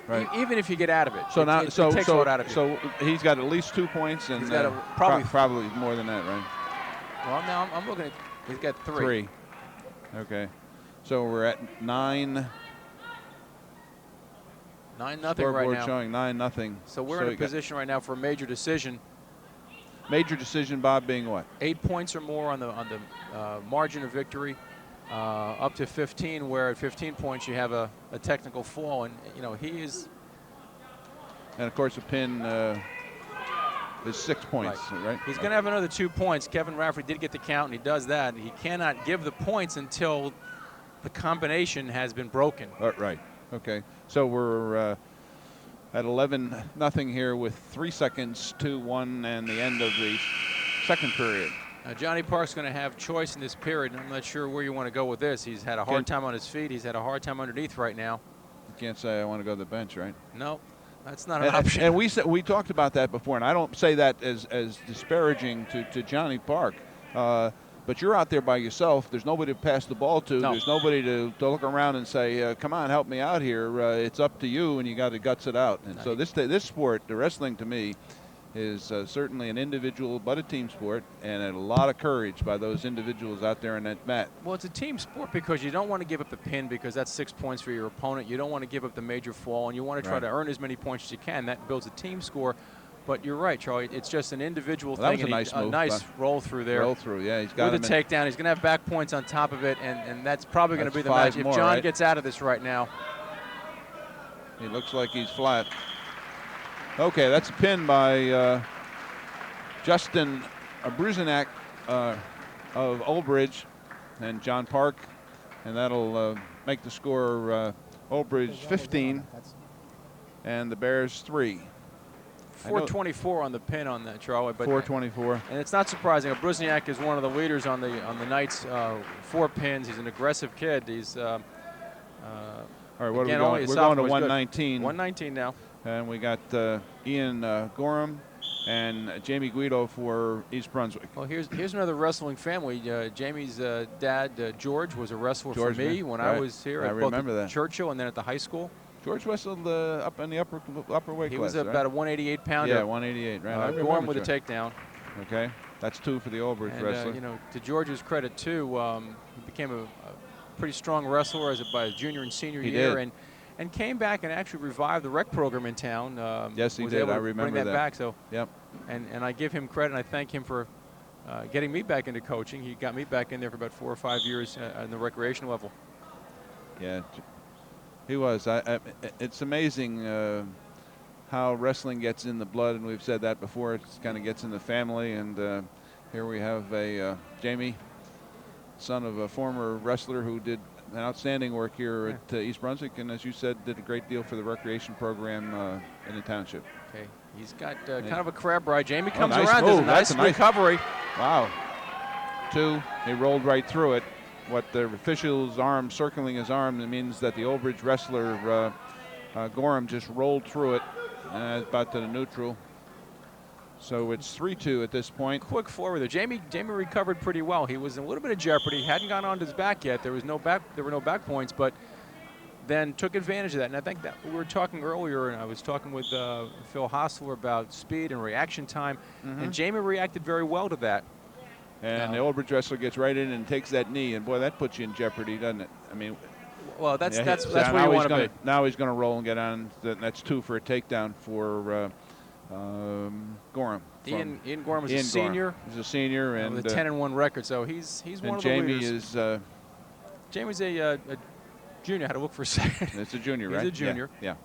S1: Right.
S3: Even if you get out of it,
S1: so now,
S3: it takes a lot out of you.
S1: So he's got at least 2 points, and
S3: he's got
S1: probably more than that, right?
S3: Well, now I'm looking at. He's got 3.
S1: Okay. So we're at 9.
S3: 9-0 right
S1: Scoreboard
S3: now.
S1: showing 9-0.
S3: So we're in a position right now for a major decision.
S1: Major decision, Bob, being what?
S3: 8 points or more on the margin of victory, up to 15. Where at 15 points you have a technical fall, and he is.
S1: And of course, a pin is 6 points, right?
S3: He's going to have another 2 points. Kevin Rafferty did get the count, and he does that. He cannot give the points until the combination has been broken.
S1: Right. Okay. So we're at 11-0 here with 3 seconds to 1 and the end of the second period.
S3: Now Johnny Park's going to have choice in this period. I'm not sure where you want to go with this. He's had a hard time on his feet. He's had a hard time underneath right now.
S1: You can't say I want to go to the bench, right?
S3: No, that's not an option.
S1: And we talked about that before, and I don't say that as disparaging to Johnny Park. But you're out there by yourself. There's nobody to pass the ball to.
S3: No.
S1: There's nobody to look around and say, come on, help me out here. It's up to you, and you got to guts it out. And so this sport, the wrestling, to me, is certainly an individual but a team sport, and a lot of courage by those individuals out there in that mat.
S3: Well, it's a team sport because you don't want to give up the pin because that's 6 points for your opponent. You don't want to give up the major fall, and you want to try to earn as many points as you can. That builds a team score. But you're right, Charlie. It's just an individual thing.
S1: That was a nice move.
S3: Nice roll through there.
S1: Roll through, yeah. He's got
S3: with a takedown. He's going to have back points on top of it, and that's probably going to be the match. If John gets out of this right now.
S1: He looks like he's flat. Okay, that's a pin by Justin Brunswick of Oldbridge and John Park, and that'll make the score Oldbridge 15 and the Bears 3.
S3: 424 on the pin on that, Charlie. But
S1: 424.
S3: And it's not surprising. Brusniak is one of the leaders on the Knights. 4 pins. He's an aggressive kid. He's
S1: all right. What are we going? We're going to 119.
S3: 119 now.
S1: And we got Ian Gorham and Jamie Guido for East Brunswick.
S3: Well, here's another wrestling family. Jamie's dad, George, was a wrestler for me when I was here at both Churchill and then at the high school.
S1: George wrestled up in the upper weight class.
S3: He was about a 188 pounder.
S1: Yeah, 188. Right.
S3: Gorham with a takedown.
S1: Okay, that's 2 for the Oldbridge wrestler.
S3: To George's credit too, he became a pretty strong wrestler by his junior and senior year, and and came back and actually revived the rec program in town.
S1: Yes, he
S3: was
S1: did.
S3: able
S1: I
S3: to
S1: remember
S3: bring that
S1: that.
S3: back. So,
S1: Yep.
S3: and I give him credit, and I thank him for getting me back into coaching. He got me back in there for about 4 or 5 years on the recreation level.
S1: Yeah, he was. It's amazing how wrestling gets in the blood, and we've said that before. It kind of gets in the family, and here we have a Jamie, son of a former wrestler who did an outstanding work here at East Brunswick, and as you said, did a great deal for the recreation program in the township.
S3: Okay, he's got kind of a crab ride. Jamie comes
S1: nice
S3: around.
S1: move.
S3: There's a nice recovery.
S1: Wow. 2, he rolled right through it. What the official's arm circling his arm, it means that the Old Bridge wrestler Gorham just rolled through it about to the neutral. So it's 3-2 at this point.
S3: Quick forward there. Jamie recovered pretty well. He was in a little bit of jeopardy. Hadn't gone on to his back yet. There were no back points, but then took advantage of that. And I think that we were talking earlier, and I was talking with Phil Hostler about speed and reaction time, and Jamie reacted very well to that.
S1: And the Old Bridge wrestler gets right in and takes that knee, and boy, that puts you in jeopody, doesn't it? I mean,
S3: well, that's
S1: yeah,
S3: where you want to be.
S1: Now he's going to roll and get on. That's 2 for a takedown for Gorham.
S3: Ian Gorham is a senior.
S1: He's a senior, and
S3: with a 10-1 record, so he's one of the
S1: Jamie
S3: leaders. Jamie's a junior. I had to look for a second.
S1: It's a junior, right?
S3: He's a junior.
S1: Yeah.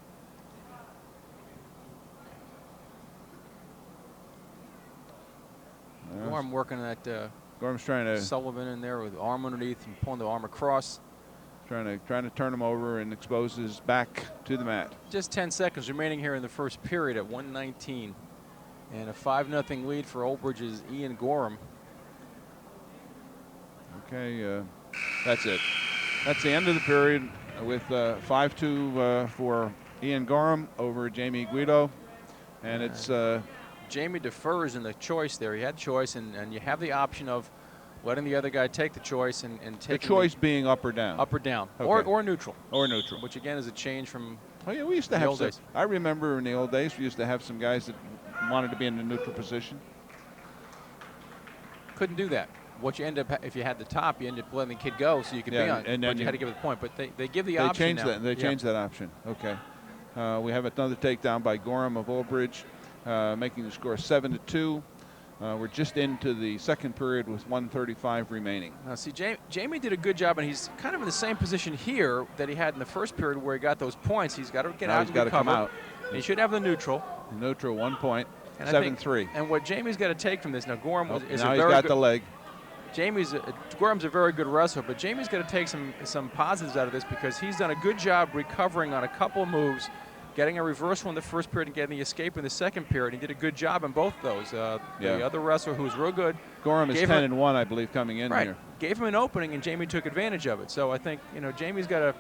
S3: Gorham working at
S1: Gorham's trying to
S3: Sullivan in there with the arm underneath and pulling the arm across.
S1: Trying to turn him over and expose his back to the mat.
S3: Just 10 seconds remaining here in the first period at 1:19. And a 5-0 lead for Old Bridge's Ian Gorham.
S1: Okay, that's it. That's the end of the period with 5-2 for Ian Gorham over Jamie Guido. And it's
S3: Jamie defers in the choice there. He had choice, and you have the option of letting the other guy take the choice and taking
S1: the choice being up or down.
S3: Up or down,
S1: okay.
S3: or neutral.
S1: Or neutral.
S3: Which again is a change from.
S1: Oh yeah, we used to
S3: the
S1: have
S3: old
S1: some.
S3: days.
S1: I remember in the old days we used to have some guys that wanted to be in the neutral position.
S3: Couldn't do that. What you end up, if you had the top, you end up letting the kid go so you could be on.
S1: And
S3: but
S1: then
S3: you had to give it the point. But they give the
S1: they
S3: option
S1: changed
S3: now.
S1: that. They changed that option. Okay. We have another takedown by Gorham of Old Bridge, making the score 7-2. We're just into the second period with 1:35 remaining.
S3: Now, see, Jamie did a good job, and he's kind of in the same position here that he had in the first period where he got those points. He's got to get out and recover.
S1: Come out.
S3: He should have the neutral.
S1: Neutral, 1 point,
S3: 7-3. And what Jamie's got to take from this, now Gorham is
S1: now
S3: a
S1: he's
S3: very
S1: got
S3: good,
S1: the leg.
S3: Gorham's a very good wrestler, but Jamie's got to take some positives out of this because he's done a good job recovering on a couple of moves, getting a reversal in the first period and getting the escape in the second period. He did a good job in both those. The other wrestler who was real good.
S1: Gorham is 10-1, I believe, coming in here.
S3: Gave him an opening, and Jamie took advantage of it. So I think Jamie's got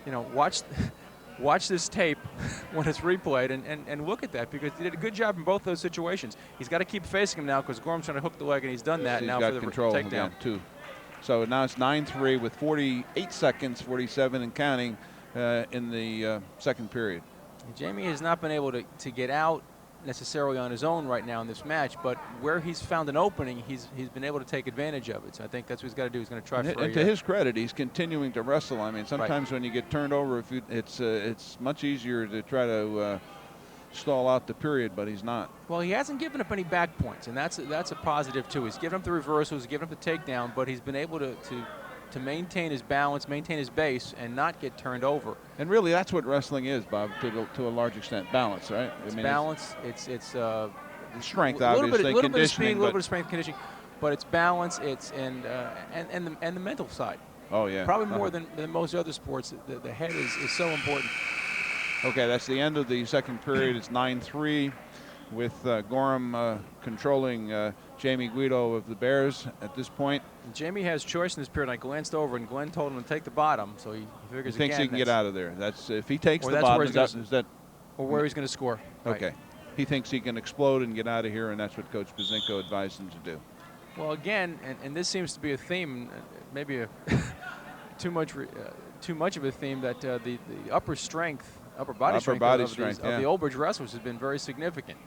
S3: to watch this tape when it's replayed and look at that because he did a good job in both those situations. He's got to keep facing him now because Gorham's trying to hook the leg, and he's done that.
S1: He's
S3: now
S1: got
S3: for the
S1: control
S3: takedown.
S1: Again, too. So now it's 9-3 with 48 seconds, 47 and counting in the second period.
S3: Jamie has not been able to get out necessarily on his own right now in this match, but where he's found an opening, he's been able to take advantage of it. So I think that's what he's got to do. He's going to try
S1: and to his credit, he's continuing to wrestle. I mean, sometimes when you get turned over, it's much easier to try to stall out the period, but he's not.
S3: Well, he hasn't given up any back points, and that's a positive too. He's given up the reversals, given up the takedown, but he's been able to maintain his balance, maintain his base, and not get turned over.
S1: And really, that's what wrestling is, Bob, to a large extent. Balance, right?
S3: It's balance. It's
S1: strength,
S3: obviously,
S1: obviously,
S3: a little bit of speed, a
S1: conditioning,
S3: little bit of strength, conditioning, but it's balance. It's and the mental side.
S1: Oh yeah.
S3: Probably more than most other sports. The head is so important.
S1: Okay, that's the end of the second period. It's 9-3 with Gorham controlling Jamie Guido of the Bears at this point.
S3: Jamie has choice in this period. I glanced over, and Glenn told him to take the bottom, so he figures
S1: he thinks he can get out of there. That's if he takes the bottom.
S3: Or where he's going to score.
S1: Okay.
S3: Right.
S1: He thinks he can explode and get out of here, and that's what Coach Bazinko advised him to do.
S3: Well, again, and this seems to be a theme, maybe too much of a theme, that the upper body strength of the Old Bridge wrestlers has been very significant.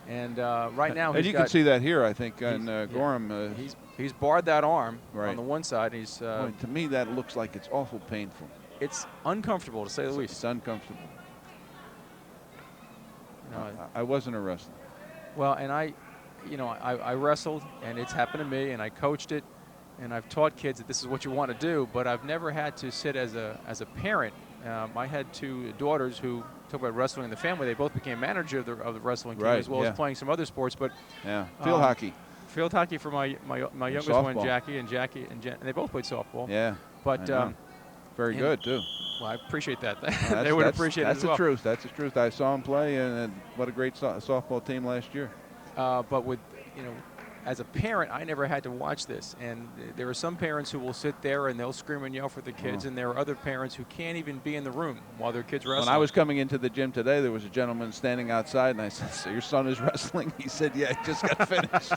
S3: And right now,
S1: and you can see that here, I think, on Gorham.
S3: He's barred that arm on the one side.
S1: To me, that looks like it's awful painful.
S3: it's uncomfortable to say the least.
S1: It's uncomfortable.
S3: You know,
S1: I wasn't a wrestler.
S3: well, and I wrestled, and it's happened to me, and I coached it, and I've taught kids that this is what you want to do, but I've never had to sit as a parent. I had 2 daughters who talk about wrestling in the family. They both became manager of the wrestling team,
S1: Right,
S3: as well
S1: yeah.
S3: as playing some other sports. But
S1: Yeah, field hockey.
S3: field hockey for my youngest one,
S1: softball.
S3: Jackie and Jen, and they both played softball.
S1: Yeah,
S3: But
S1: I know. Very
S3: and-
S1: good too.
S3: well, I appreciate that.
S1: That's-
S3: They would
S1: that's-
S3: appreciate it
S1: That's
S3: as
S1: the
S3: well.
S1: truth. That's the truth. I saw him play, and what a great softball team last year.
S3: But with, as a parent, I never had to watch this. And there are some parents who will sit there and they'll scream and yell for the kids, and there are other parents who can't even be in the room while their kids wrestle.
S1: When I was coming into the gym today, there was a gentleman standing outside, and I said, "So your son is wrestling?" He said, "Yeah, he just got finished."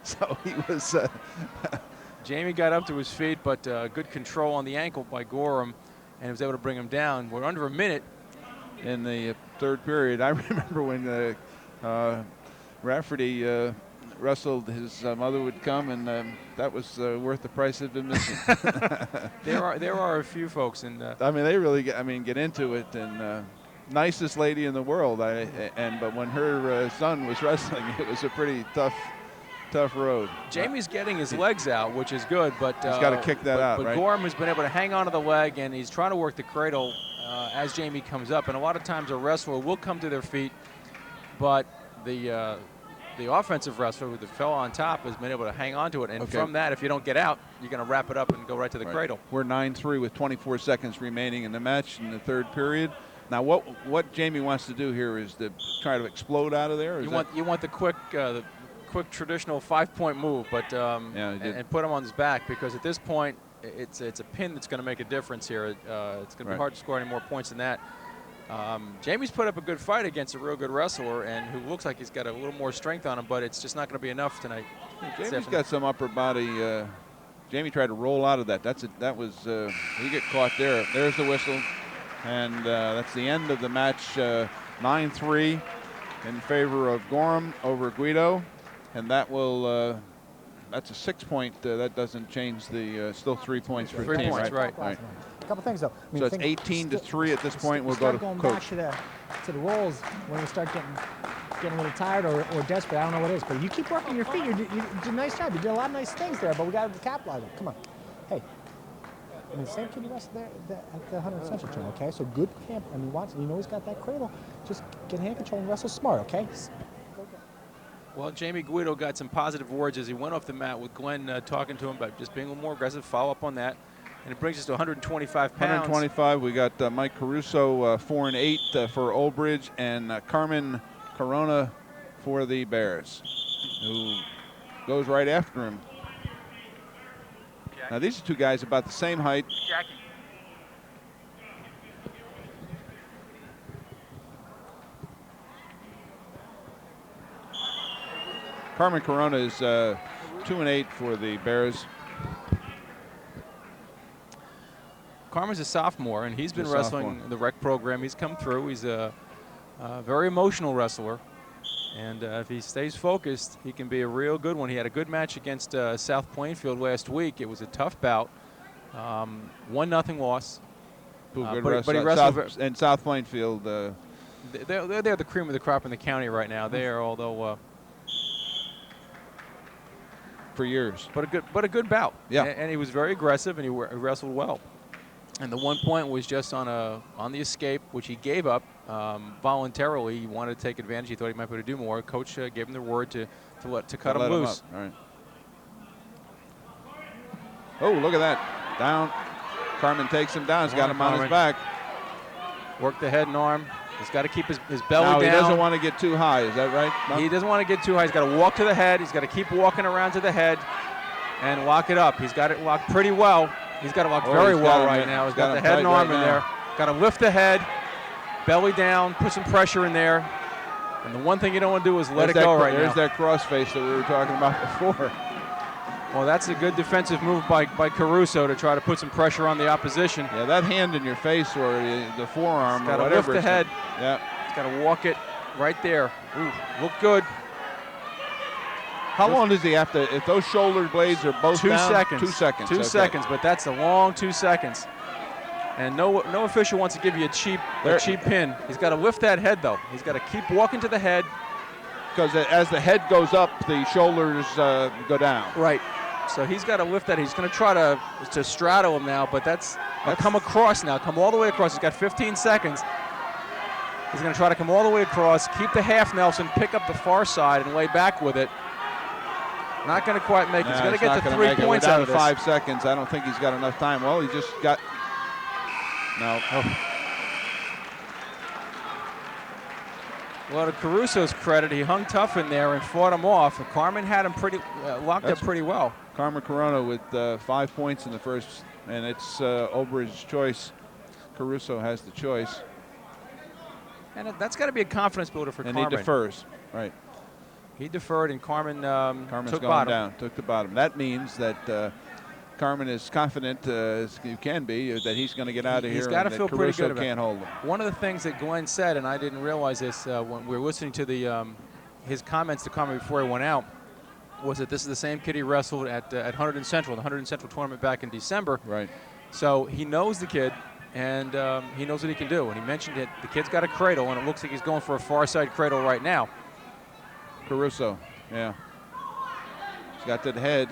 S1: So he was.
S3: Jamie got up to his feet, but good control on the ankle by Gorham, and was able to bring him down. We're under a minute.
S1: In the third period, I remember when Rafferty wrestled, his mother would come, and that was worth the price of admission.
S3: There are a few folks, and
S1: I mean, they really get into it, and nicest lady in the world. But when her son was wrestling, it was a pretty tough road.
S3: Jamie's getting his legs out, which is good, but
S1: He's got to kick that out,
S3: but
S1: right?
S3: Gorham has been able to hang on to the leg, and he's trying to work the cradle as Jamie comes up. And a lot of times a wrestler will come to their feet, but the offensive wrestler who fell on top has been able to hang on to it. And from that, if you don't get out, you're going to wrap it up and go right to the cradle.
S1: We're 9-3 with 24 seconds remaining in the match in the third period. Now, what Jamie wants to do here is to try to explode out of there.
S3: You want the quick traditional 5-point move, but and put him on his back, because at this point it's a pin that's going to make a difference here. It's going to be hard to score any more points than that. Jamie's put up a good fight against a real good wrestler, and who looks like he's got a little more strength on him, but it's just not going to be enough tonight.
S1: Jamie's got some upper body. Jamie tried to roll out of that. That was he get caught there. There's the whistle, and that's the end of the match. 9-3 in favor of Gorham over Guido, and that will. That's a 6-point. That doesn't change the still 3 points for the
S3: 3
S1: team,
S3: points, right?
S4: A couple things though.
S1: So it's 18-3 at this point. We'll go to
S4: going
S1: coach.
S4: back to the rolls when we start getting a little tired or desperate. I don't know what it is, but you keep working your feet. You did a nice job. You did a lot of nice things there, but we got to capitalize on it. Come on, hey. I mean, same kid you wrestled there at the 100 Central Train, okay? So good hand. I mean, you know he's got that cradle. Just get hand control and wrestle smart, okay?
S3: Well, Jamie Guido got some positive words as he went off the mat with Glenn talking to him about just being a little more aggressive. Follow up on that. And it brings us to 125 pounds.
S1: 125. We got Mike Caruso 4-8 for Old Bridge, and Carmen Corona for the Bears, who goes right after him. Now these are two guys about the same height.
S3: Jackie.
S1: Carmen Corona is 2-8 for the Bears.
S3: Carmen's a sophomore, and he's been
S1: He's a
S3: wrestling
S1: sophomore.
S3: the rec program. He's come through. He's a very emotional wrestler, and if he stays focused, he can be a real good one. He had a good match against South Plainfield last week. It was a tough bout, 1-0 loss.
S1: Good
S3: but he
S1: wrestler.
S3: wrestled
S1: And South Plainfield.
S3: They're the cream of the crop in the county right now. Although
S1: for years.
S3: But a good bout.
S1: Yeah.
S3: And he was very aggressive, and he wrestled well. And the 1 point was just on the escape, which he gave up voluntarily. He wanted to take advantage. He thought he might be able to do more. Coach gave him the word to cut him loose.
S1: All right. Oh, look at that. Down. Carmen takes him down. He's got him on his back.
S3: Work the head and arm. He's got to keep his belly
S1: Now,
S3: down.
S1: he doesn't want to get too high. Is that right? No?
S3: He doesn't want to get too high. He's got to walk to the head. He's got to keep walking around to the head and lock it up. He's got it locked pretty well. He's got it locked very well right now. He's got the head and arm in there. Got to lift the head, belly down, put some pressure in there. And the one thing you don't want to do is let it go right now.
S1: There's that crossface that we were talking about before.
S3: Well, that's a good defensive move by Caruso to try to put some pressure on the opposition.
S1: Yeah, that hand in your face or the forearm or whatever.
S3: Got to lift the head.
S1: Yeah.
S3: He's got to walk it right there. Ooh, look good.
S1: How long does he have to, if those shoulder blades are both
S3: 2
S1: down?
S3: seconds.
S1: 2 seconds.
S3: 2 seconds, but that's a long 2 seconds. And no official wants to give you a cheap pin. He's got to lift that head, though. He's got to keep walking to the head.
S1: Because as the head goes up, the shoulders go down.
S3: Right. So he's got to lift that. He's going to try to straddle him now, but that's come across now. Come all the way across. He's got 15 seconds. He's going to try to come all the way across, keep the half Nelson, pick up the far side, and lay back with it. Not going to quite make it. He's going to get the 3 points out of this.
S1: 5 seconds. I don't think he's got enough time. Well, he just got. No. Oh.
S3: Well, to Caruso's credit, he hung tough in there and fought him off. And Carmen had him pretty locked up pretty well.
S1: Carmen Corona with 5 points in the first, and it's Old Bridge's choice. Caruso has the choice.
S3: And that's got to be a confidence builder for Carmen.
S1: And he defers, right.
S3: He deferred, and Carmen's took
S1: going
S3: bottom.
S1: Down, took the bottom. That means that Carmen is confident, as you can be, that he's going to get out of here.
S3: He's got to feel pretty good about it.
S1: Can't hold him.
S3: One of the things that Glenn said, and I didn't realize this when we were listening to his comments to Carmen before he went out, was that this is the same kid he wrestled at 100 Central, the 100 Central tournament back in December.
S1: Right.
S3: So he knows the kid, and he knows what he can do. And he mentioned that the kid's got a cradle, and it looks like he's going for a far side cradle right now.
S1: Caruso, yeah. He's got that head,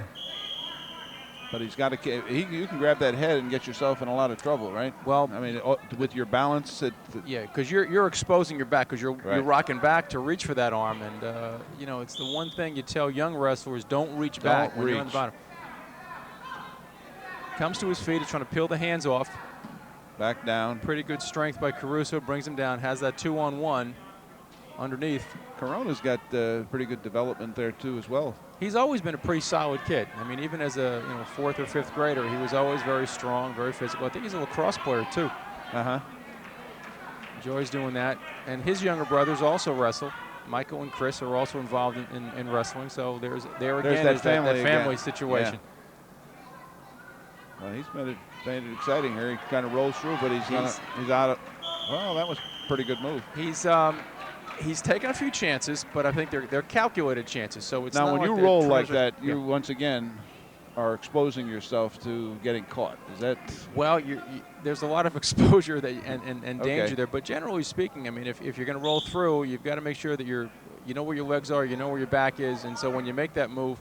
S1: but he's got to. You can grab that head and get yourself in a lot of trouble, right?
S3: Well,
S1: I mean, with your balance,
S3: yeah, because you're exposing your back, because you're
S1: right.
S3: rocking back to reach for that arm, and you know, it's the one thing you tell young wrestlers: don't reach back when you're on the bottom. Comes to his feet, he's trying to peel the hands off.
S1: Back down.
S3: Pretty good strength by Caruso, brings him down. Has that 2-on-1 underneath.
S1: Corona's got pretty good development there too, as well.
S3: He's always been a pretty solid kid. I mean, even as a 4th or 5th grader, he was always very strong, very physical. I think he's a lacrosse player too. Enjoys doing that. And his younger brothers also wrestle. Michael and Chris are also involved in wrestling. So there's that family situation.
S1: Yeah. Well, he's made it exciting here. He kind of rolls through, but he's out of. Well, that was a pretty good move.
S3: He's taken a few chances, but I think they're calculated chances. So it's
S1: now
S3: not
S1: when
S3: like
S1: you roll like
S3: treasure.
S1: that, you once again are exposing yourself to getting caught. Is that?
S3: Well, there's a lot of exposure and danger there. But generally speaking, I mean, if you're going to roll through, you've got to make sure that you know where your legs are, you know where your back is, and so when you make that move,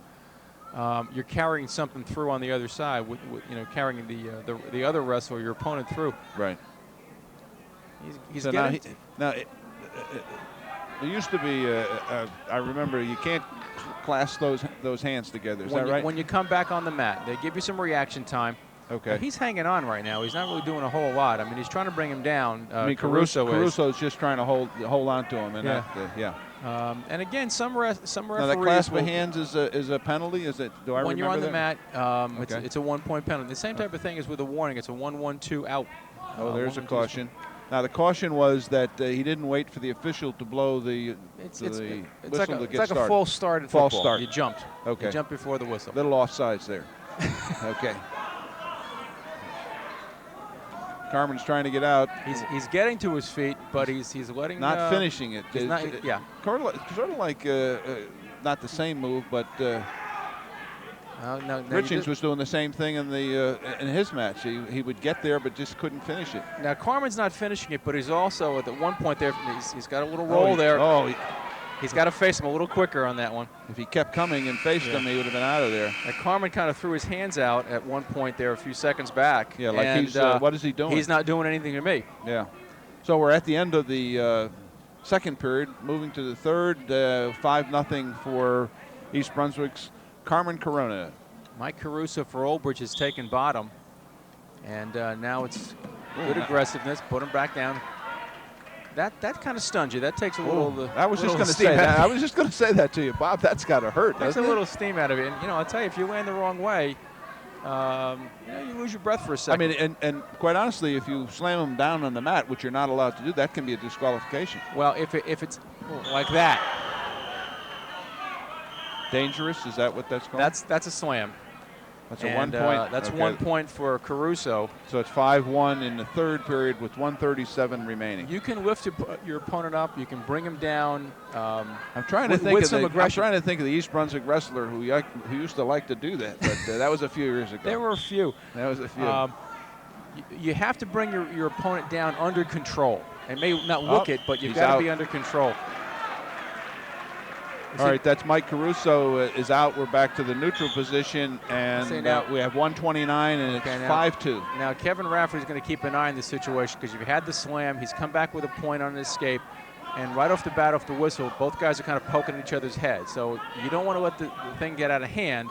S3: you're carrying something through on the other side, with carrying the other wrestler, your opponent, through.
S1: Right.
S3: He's
S1: so
S3: getting
S1: now it used to be. I remember you can't clasp those hands together. Is that right?
S3: When you come back on the mat, they give you some reaction time.
S1: Okay.
S3: He's hanging on right now. He's not really doing a whole lot. I mean, he's trying to bring him down.
S1: I mean, Caruso's just trying to hold on to him, and
S3: and again, some referees.
S1: Now, the clasp of hands is a penalty. Is it? Do I
S3: when
S1: remember
S3: you're on the
S1: that?
S3: mat, it's a 1-point penalty. The same type of thing as with a warning. It's a 1-1-2 out.
S1: Oh, there's a caution. Now the caution was that he didn't wait for the official to blow the whistle to get started.
S3: It's like a false start at
S1: false
S3: football.
S1: Start.
S3: You jumped.
S1: Okay.
S3: You jumped before the whistle.
S1: Little offsides there. Okay. Carmen's trying to get out.
S3: He's getting to his feet, but he's letting.
S1: Not finishing it.
S3: Sort
S1: of like not the same move, but. Richings was doing the same thing in his match. He would get there, but just couldn't finish it.
S3: Now Carmen's not finishing it, but he's also at one point there. He's got a little roll there. He's got to face him a little quicker on that one.
S1: If he kept coming and faced him, he would have been out of there.
S3: Now Carmen kind of threw his hands out at one point there, a few seconds back.
S1: Yeah, like he's. What is he doing?
S3: He's not doing anything to me.
S1: Yeah. So we're at the end of the second period, moving to the third. 5-0 for East Brunswick's Carmen Corona.
S3: Mike Caruso for Old Bridge has taken bottom, and now it's good aggressiveness. Put him back down. That kind of stuns you. That takes a little.
S1: I was just going to say that. I was just going to say that to you, Bob. That's got to hurt.
S3: Takes a little steam out of it. And I'll tell you, if you land the wrong way, you lose your breath for a second.
S1: I mean, and quite honestly, if you slam him down on the mat, which you're not allowed to do, that can be a disqualification.
S3: Well, if it's like that.
S1: Dangerous? Is that what that's called?
S3: That's a slam.
S1: That's a 1 point.
S3: That's 1 point for Caruso.
S1: So it's 5-1 in the third period with 1:37 remaining.
S3: You can lift your opponent up. You can bring him down.
S1: I'm trying to think of the East Brunswick wrestler who used to like to do that, but that was a few years ago.
S3: There were a few.
S1: That was a few.
S3: You have to bring your opponent down under control. It may not look it, but you've
S1: he's
S3: got to
S1: out.
S3: be under control.
S1: All right, that's Mike Caruso is out. We're back to the neutral position, and we have 129, and it's 5-2.
S3: Now, Kevin Rafferty's going to keep an eye on this situation because you've had the slam. He's come back with a point on an escape, and right off the bat, off the whistle, both guys are kind of poking at each other's heads. So you don't want to let the thing get out of hand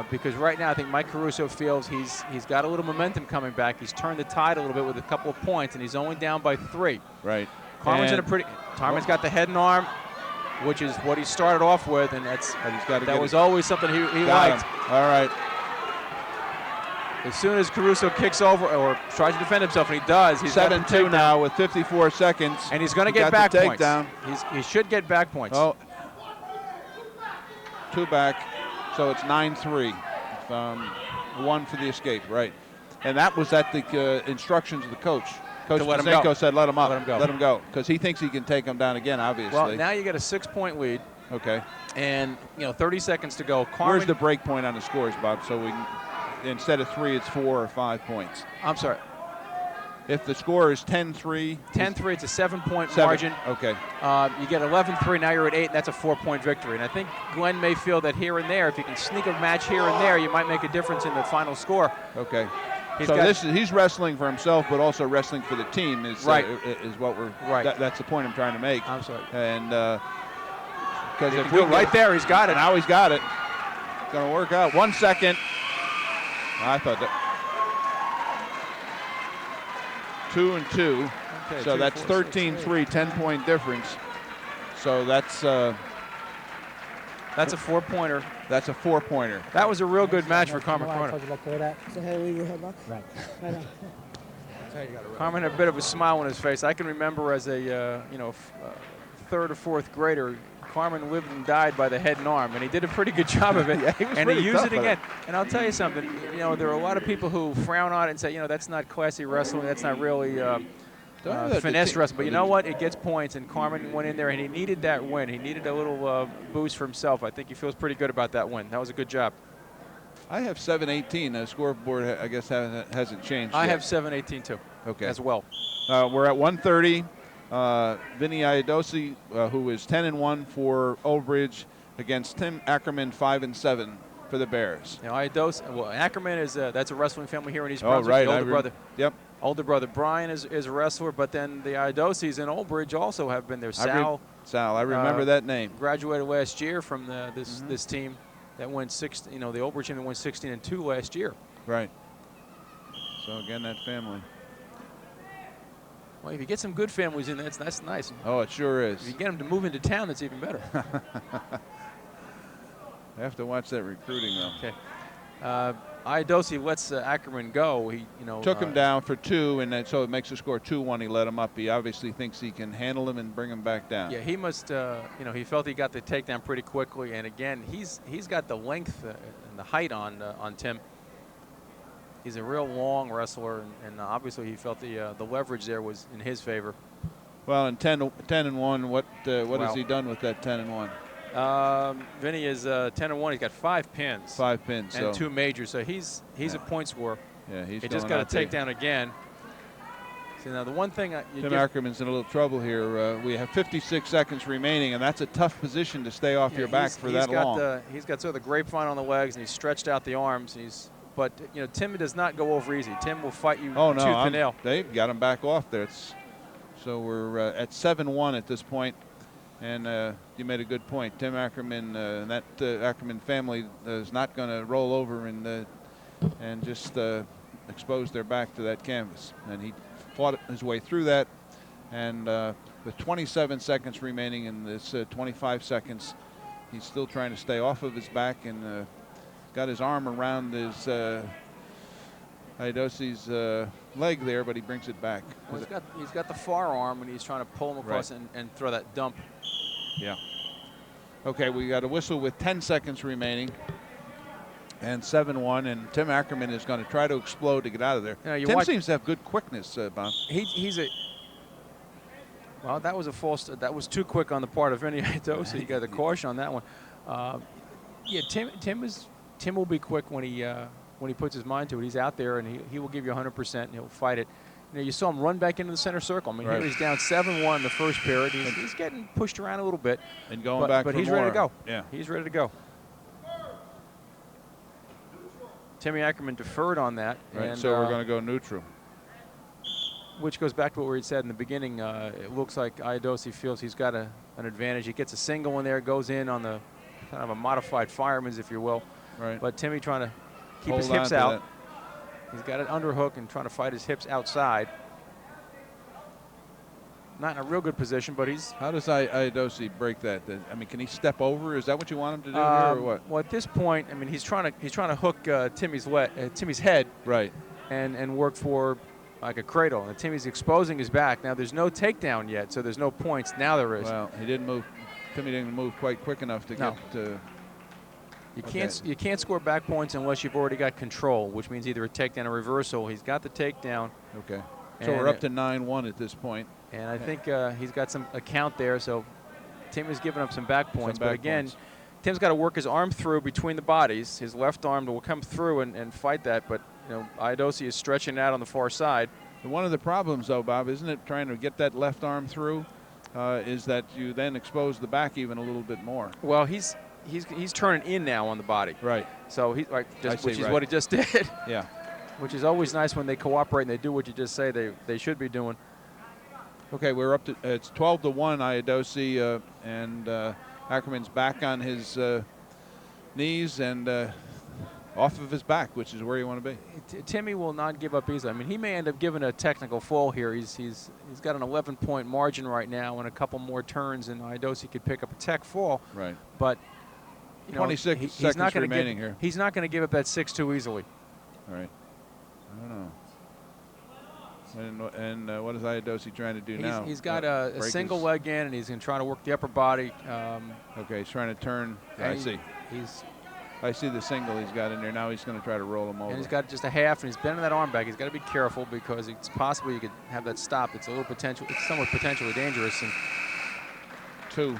S3: because right now I think Mike Caruso feels he's got a little momentum coming back. He's turned the tide a little bit with a couple of points, and he's only down by 3.
S1: Right.
S3: Carmen's Carmen's got the head and arm, which is what he started off with, and that was always something he liked.
S1: All right.
S3: As soon as Caruso kicks over or tries to defend himself, and he does, he's
S1: 7-2 now with 54 seconds.
S3: And he's going to get back points.
S1: Takedown.
S3: He should get back points.
S1: Oh, 2 back, so it's 9-3. 1 for the escape, right. And that was at the instructions of the coach. Coach Cancro said, let him up. Let him go. Because he thinks he can take him down again, obviously.
S3: Well, now you get a 6-point lead.
S1: Okay.
S3: And, 30 seconds to go.
S1: Where's the break point on the scores, Bob? So we instead of 3, it's 4 or 5 points.
S3: I'm sorry.
S1: If the score is 10-3.
S3: 10-3, it's a 7-point margin.
S1: Okay.
S3: You get 11-3, now you're at 8, and that's a 4-point victory. And I think Glenn may feel that here and there, if you can sneak a match here and there, you might make a difference in the final score.
S1: Okay. He's wrestling for himself, but also wrestling for the team is what we're.
S3: Right.
S1: That's the point I'm trying to make.
S3: I'm sorry.
S1: And because if
S3: we right there, he's got it.
S1: Now he's got it. It's going to work out. 1 second. I thought that. 2 and 2. Okay, so that's 13-3, 10-point difference. So that's a
S3: 4-pointer.
S1: That's a 4-pointer.
S3: That was a real good match for Carmen Corona. Carmen had a bit of a smile on his face. I can remember as a 3rd or 4th grader, Carmen lived and died by the head and arm, and he did a pretty good job of it. And he used it again. And I'll tell you something. There are a lot of people who frown on it and say, that's not classy wrestling. That's not really finesse wrestling. But you know what? It gets points, and Carmen went in there, and he needed that win. He needed a little boost for himself. I think he feels pretty good about that win. That was a good job.
S1: I have 7-18. The scoreboard, I guess, hasn't changed
S3: I
S1: yet.
S3: have 7-18 too.
S1: Okay.
S3: As well.
S1: We're at 1:30. Vinny Iadosi, who is 10-1 for Old Bridge, against Tim Ackerman, 5-7 for the Bears.
S3: Ackerman is that's a wrestling family here in East Brunswick.
S1: Oh, right.
S3: The older brother.
S1: Yep.
S3: Older brother Brian is a wrestler, but then the Iadosis in Old Bridge also have been there. Sal,
S1: I remember that name.
S3: Graduated last year from this team that went the Old Bridge team that went 16-2 last year.
S1: Right. So again, that family.
S3: Well, if you get some good families in there, that's nice.
S1: Oh, it sure is.
S3: If you get them to move into town, that's even better.
S1: I have to watch that recruiting, though.
S3: Okay. Iadosi lets Ackerman go. He,
S1: took him down for 2, and so it makes the score 2-1. He let him up. He obviously thinks he can handle him and bring him back down.
S3: Yeah, he must. He felt he got the takedown pretty quickly, and again, he's got the length and the height on Tim. He's a real long wrestler, and obviously he felt the leverage there was in his favor.
S1: Well, and 10-1. What has he done with that 10-1?
S3: Vinny is 10-1. He's got 5 pins.
S1: 5 pins.
S3: And 2 majors. So he's a point scorer.
S1: Yeah, he
S3: just got a takedown again. So now the one thing
S1: Tim Ackerman's in a little trouble here. We have 56 seconds remaining, and that's a tough position to stay off your back for that long.
S3: He's got sort of the grapevine on the legs, and he's stretched out the arms. But Tim does not go over easy. Tim will fight you tooth and nail.
S1: They got him back off there. So we're at 7-1 at this point, and you made a good point. Tim Ackerman and that Ackerman family is not going to roll over and just expose their back to that canvas. And he fought his way through that, and with 27 seconds remaining in this 25 seconds, he's still trying to stay off of his back and got his arm around his Iadosi's leg there, but he brings it back.
S3: Well, he's got the far arm, and he's trying to pull him across and throw that dump.
S1: Yeah. Okay, we got a whistle with 10 seconds remaining. And 7-1, and Tim Ackerman is going to try to explode to get out of there. Tim seems to have good quickness, Bob.
S3: Well, that was a false. That was too quick on the part of Vinny Iadosi. You got a caution on that one. Yeah, Tim will be quick when he when he puts his mind to it. He's out there, and he will give you 100%, and he'll fight it. You know, you saw him run back into the center circle. I mean,
S1: Right.
S3: here he's down 7-1 in the first period. He's getting pushed around a little bit.
S1: And going back
S3: but
S1: for
S3: he's
S1: more.
S3: ready to go.
S1: Yeah.
S3: He's ready to go. Timmy Ackerman deferred on that.
S1: Right.
S3: And,
S1: So we're going to go neutral.
S3: which goes back to what we had said in the beginning. It looks like Iadosi feels he's got an advantage. He gets a single in there, goes in on the kind of a modified fireman's, if you will.
S1: Right.
S3: But Timmy trying to keep
S1: Hold
S3: his
S1: on
S3: hips
S1: to
S3: out.
S1: that.
S3: He's got an underhook and trying to fight his hips outside. Not in a real good position, but he's.
S1: How does Iadosi break that? I mean, can he step over? Is that what you want him to do here, or what?
S3: Well, at this point, I mean, he's trying to hook Timmy's head
S1: Right.
S3: and work for like a cradle. And Timmy's exposing his back. Now there's no takedown yet, so there's no points. Now there is.
S1: Well, he didn't move. Timmy didn't move quite quick enough to
S3: No.
S1: get to.
S3: You can't score back points unless you've already got control, which means either a takedown or reversal. He's got the takedown.
S1: Okay. So
S3: And
S1: we're up to 9-1 at this point.
S3: And I think he's got some account there, so Timmy's giving up some back points. But again, Tim's got to work his arm through between the bodies. His left arm will come through and fight that. But you know, Iadosi is stretching out on the far side.
S1: And one of the problems, though, Bob, isn't it, trying to get that left arm through, is that you then expose the back even a little bit more.
S3: Well, he's turning in now on the body.
S1: Right.
S3: So which is
S1: right.
S3: what he just did.
S1: Yeah.
S3: Which is always nice when they cooperate and they do what you just say they should be doing.
S1: Okay, we're up to it's 12-1 Iadosi, and Ackerman's back on his knees and off of his back, which is where you want to be.
S3: Timmy will not give up easily. I mean, he may end up giving a technical fall here. He's got an 11-point margin right now, and a couple more turns, and Iadosi could pick up a tech fall.
S1: Right.
S3: But you know,
S1: 26
S3: he's
S1: seconds
S3: not going to
S1: remaining here.
S3: He's not going to give up that 6-2 easily.
S1: All right. I don't know. And what is Iadosi trying to do now?
S3: He's got a single leg in, and he's going to try to work the upper body.
S1: Okay, he's trying to turn. I see. I see the single he's got in there. Now he's going to try to roll him over.
S3: And he's got just a half, and he's bending that arm back. He's got to be careful because it's possible you could have that stop. It's somewhat potentially dangerous. And
S1: 2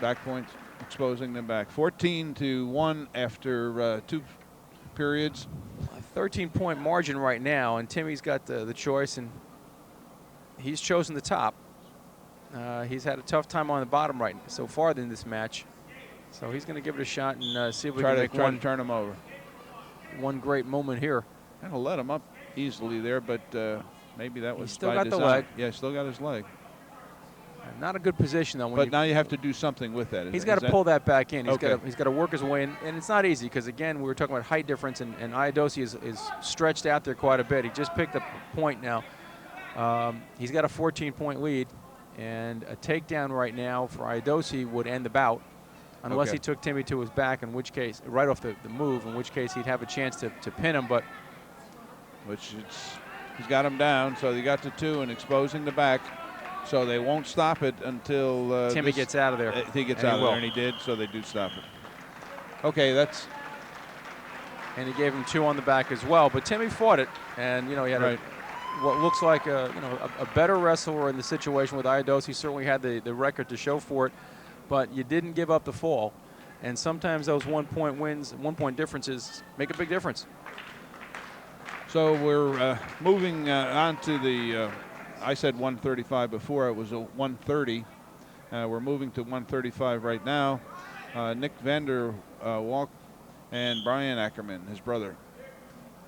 S1: back points, exposing them back. 14-1 after 2 periods.
S3: A 13-point margin right now, and Timmy's got the choice, and he's chosen the top. He's had a tough time on the bottom right so far in this match. So he's going to give it a shot and see if we can make
S1: try to turn him over.
S3: One great moment here.
S1: Kind of let him up easily there, but maybe that was
S3: still
S1: by
S3: got the
S1: design.
S3: leg.
S1: Yeah, still got his leg.
S3: Not a good position though.
S1: But now you have to do something with that.
S3: He's got to pull that back in. He's
S1: Okay.
S3: got to work his way in, and it's not easy because again we were talking about height difference, and Iadosi is stretched out there quite a bit. He just picked up a point now. He's got a 14-point lead, and a takedown right now for Iadosi would end the bout. Unless he took Timmy to his back, in which case, right off the move, in which case he'd have a chance to pin him. But
S1: he's got him down, so they got to 2 and exposing the back. So they won't stop it until
S3: Timmy gets out of there.
S1: He gets out of there, and he did, so they do stop it. Okay, that's.
S3: And he gave him 2 on the back as well. But Timmy fought it, and you know he had what looks like a better wrestler in the situation with Iadosi. He certainly had the record to show for it. But you didn't give up the fall. And sometimes those 1-point wins, 1-point differences make a big difference.
S1: So we're moving on to the, I said 135 before, it was a 130. We're moving to 135 right now. Nick Vander Walk and Brian Ackerman, his brother.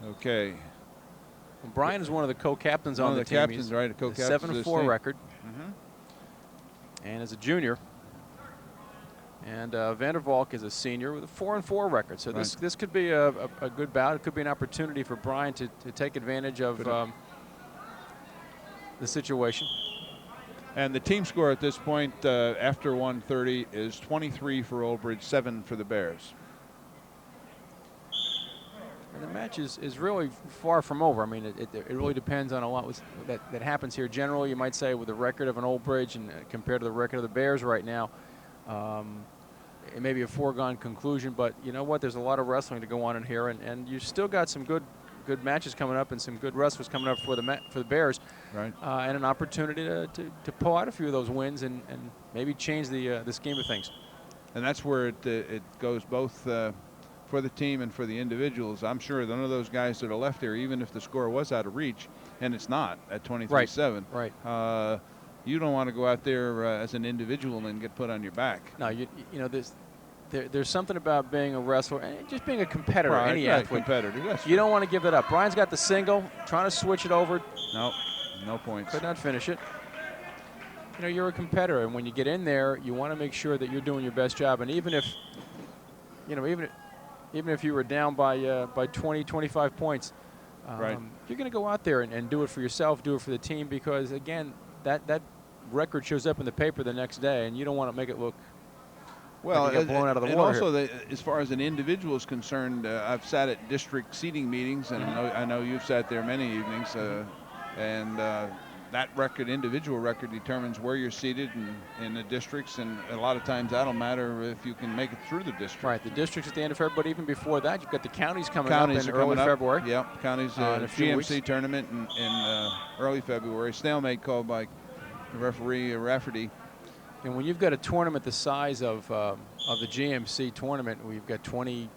S1: Okay.
S3: Well, Brian is one of the co-captains on the team.
S1: Captains, right? A co-captain.
S3: 7-4 record. And as a junior. And Vander Valk is a senior with a 4-4 record. So this could be a good bout. It could be an opportunity for Brian to take advantage of the situation.
S1: And the team score at this point after 130 is 23 for Old Bridge, 7 for the Bears.
S3: And the match is really far from over. I mean, it really depends on a lot that happens here. Generally, you might say with the record of an Old Bridge and compared to the record of the Bears right now, it may be a foregone conclusion, but you know what? There's a lot of wrestling to go on in here, and you still got some good matches coming up and some good wrestlers coming up for the Bears,
S1: right?
S3: And an opportunity to pull out a few of those wins and maybe change the scheme of things.
S1: And that's where it goes both for the team and for the individuals. I'm sure none of those guys that are left there, even if the score was out of reach, and it's not at 23-7.
S3: Right.
S1: You don't want to go out there as an individual and get put on your back.
S3: No, you know, there's something about being a wrestler and just being a competitor, any athlete.
S1: Competitor, yes.
S3: You don't want to give that up. Brian's got the single, trying to switch it over.
S1: Nope, no points.
S3: Could not finish it. You know, you're a competitor, and when you get in there, you want to make sure that you're doing your best job. And even if, you know, even if you were down by 20, 25 points,
S1: right,
S3: you're going to go out there and do it for yourself, do it for the team, because again, that record shows up in the paper the next day, and you don't want to make it look
S1: well,
S3: like you got blown out of the
S1: and
S3: water.
S1: Also, as far as an individual is concerned, I've sat at district seating meetings, and I know you've sat there many evenings, and that record, individual record, determines where you're seated in the districts, and a lot of times that'll matter if you can make it through the district.
S3: Right, the districts at the end of February, but even before that, you've got the counties coming up in
S1: are
S3: early February.
S1: Yep, counties GMC tournament in early February. Stalemate called by the referee Rafferty.
S3: And when you've got a tournament the size of the GMC tournament, we've got 20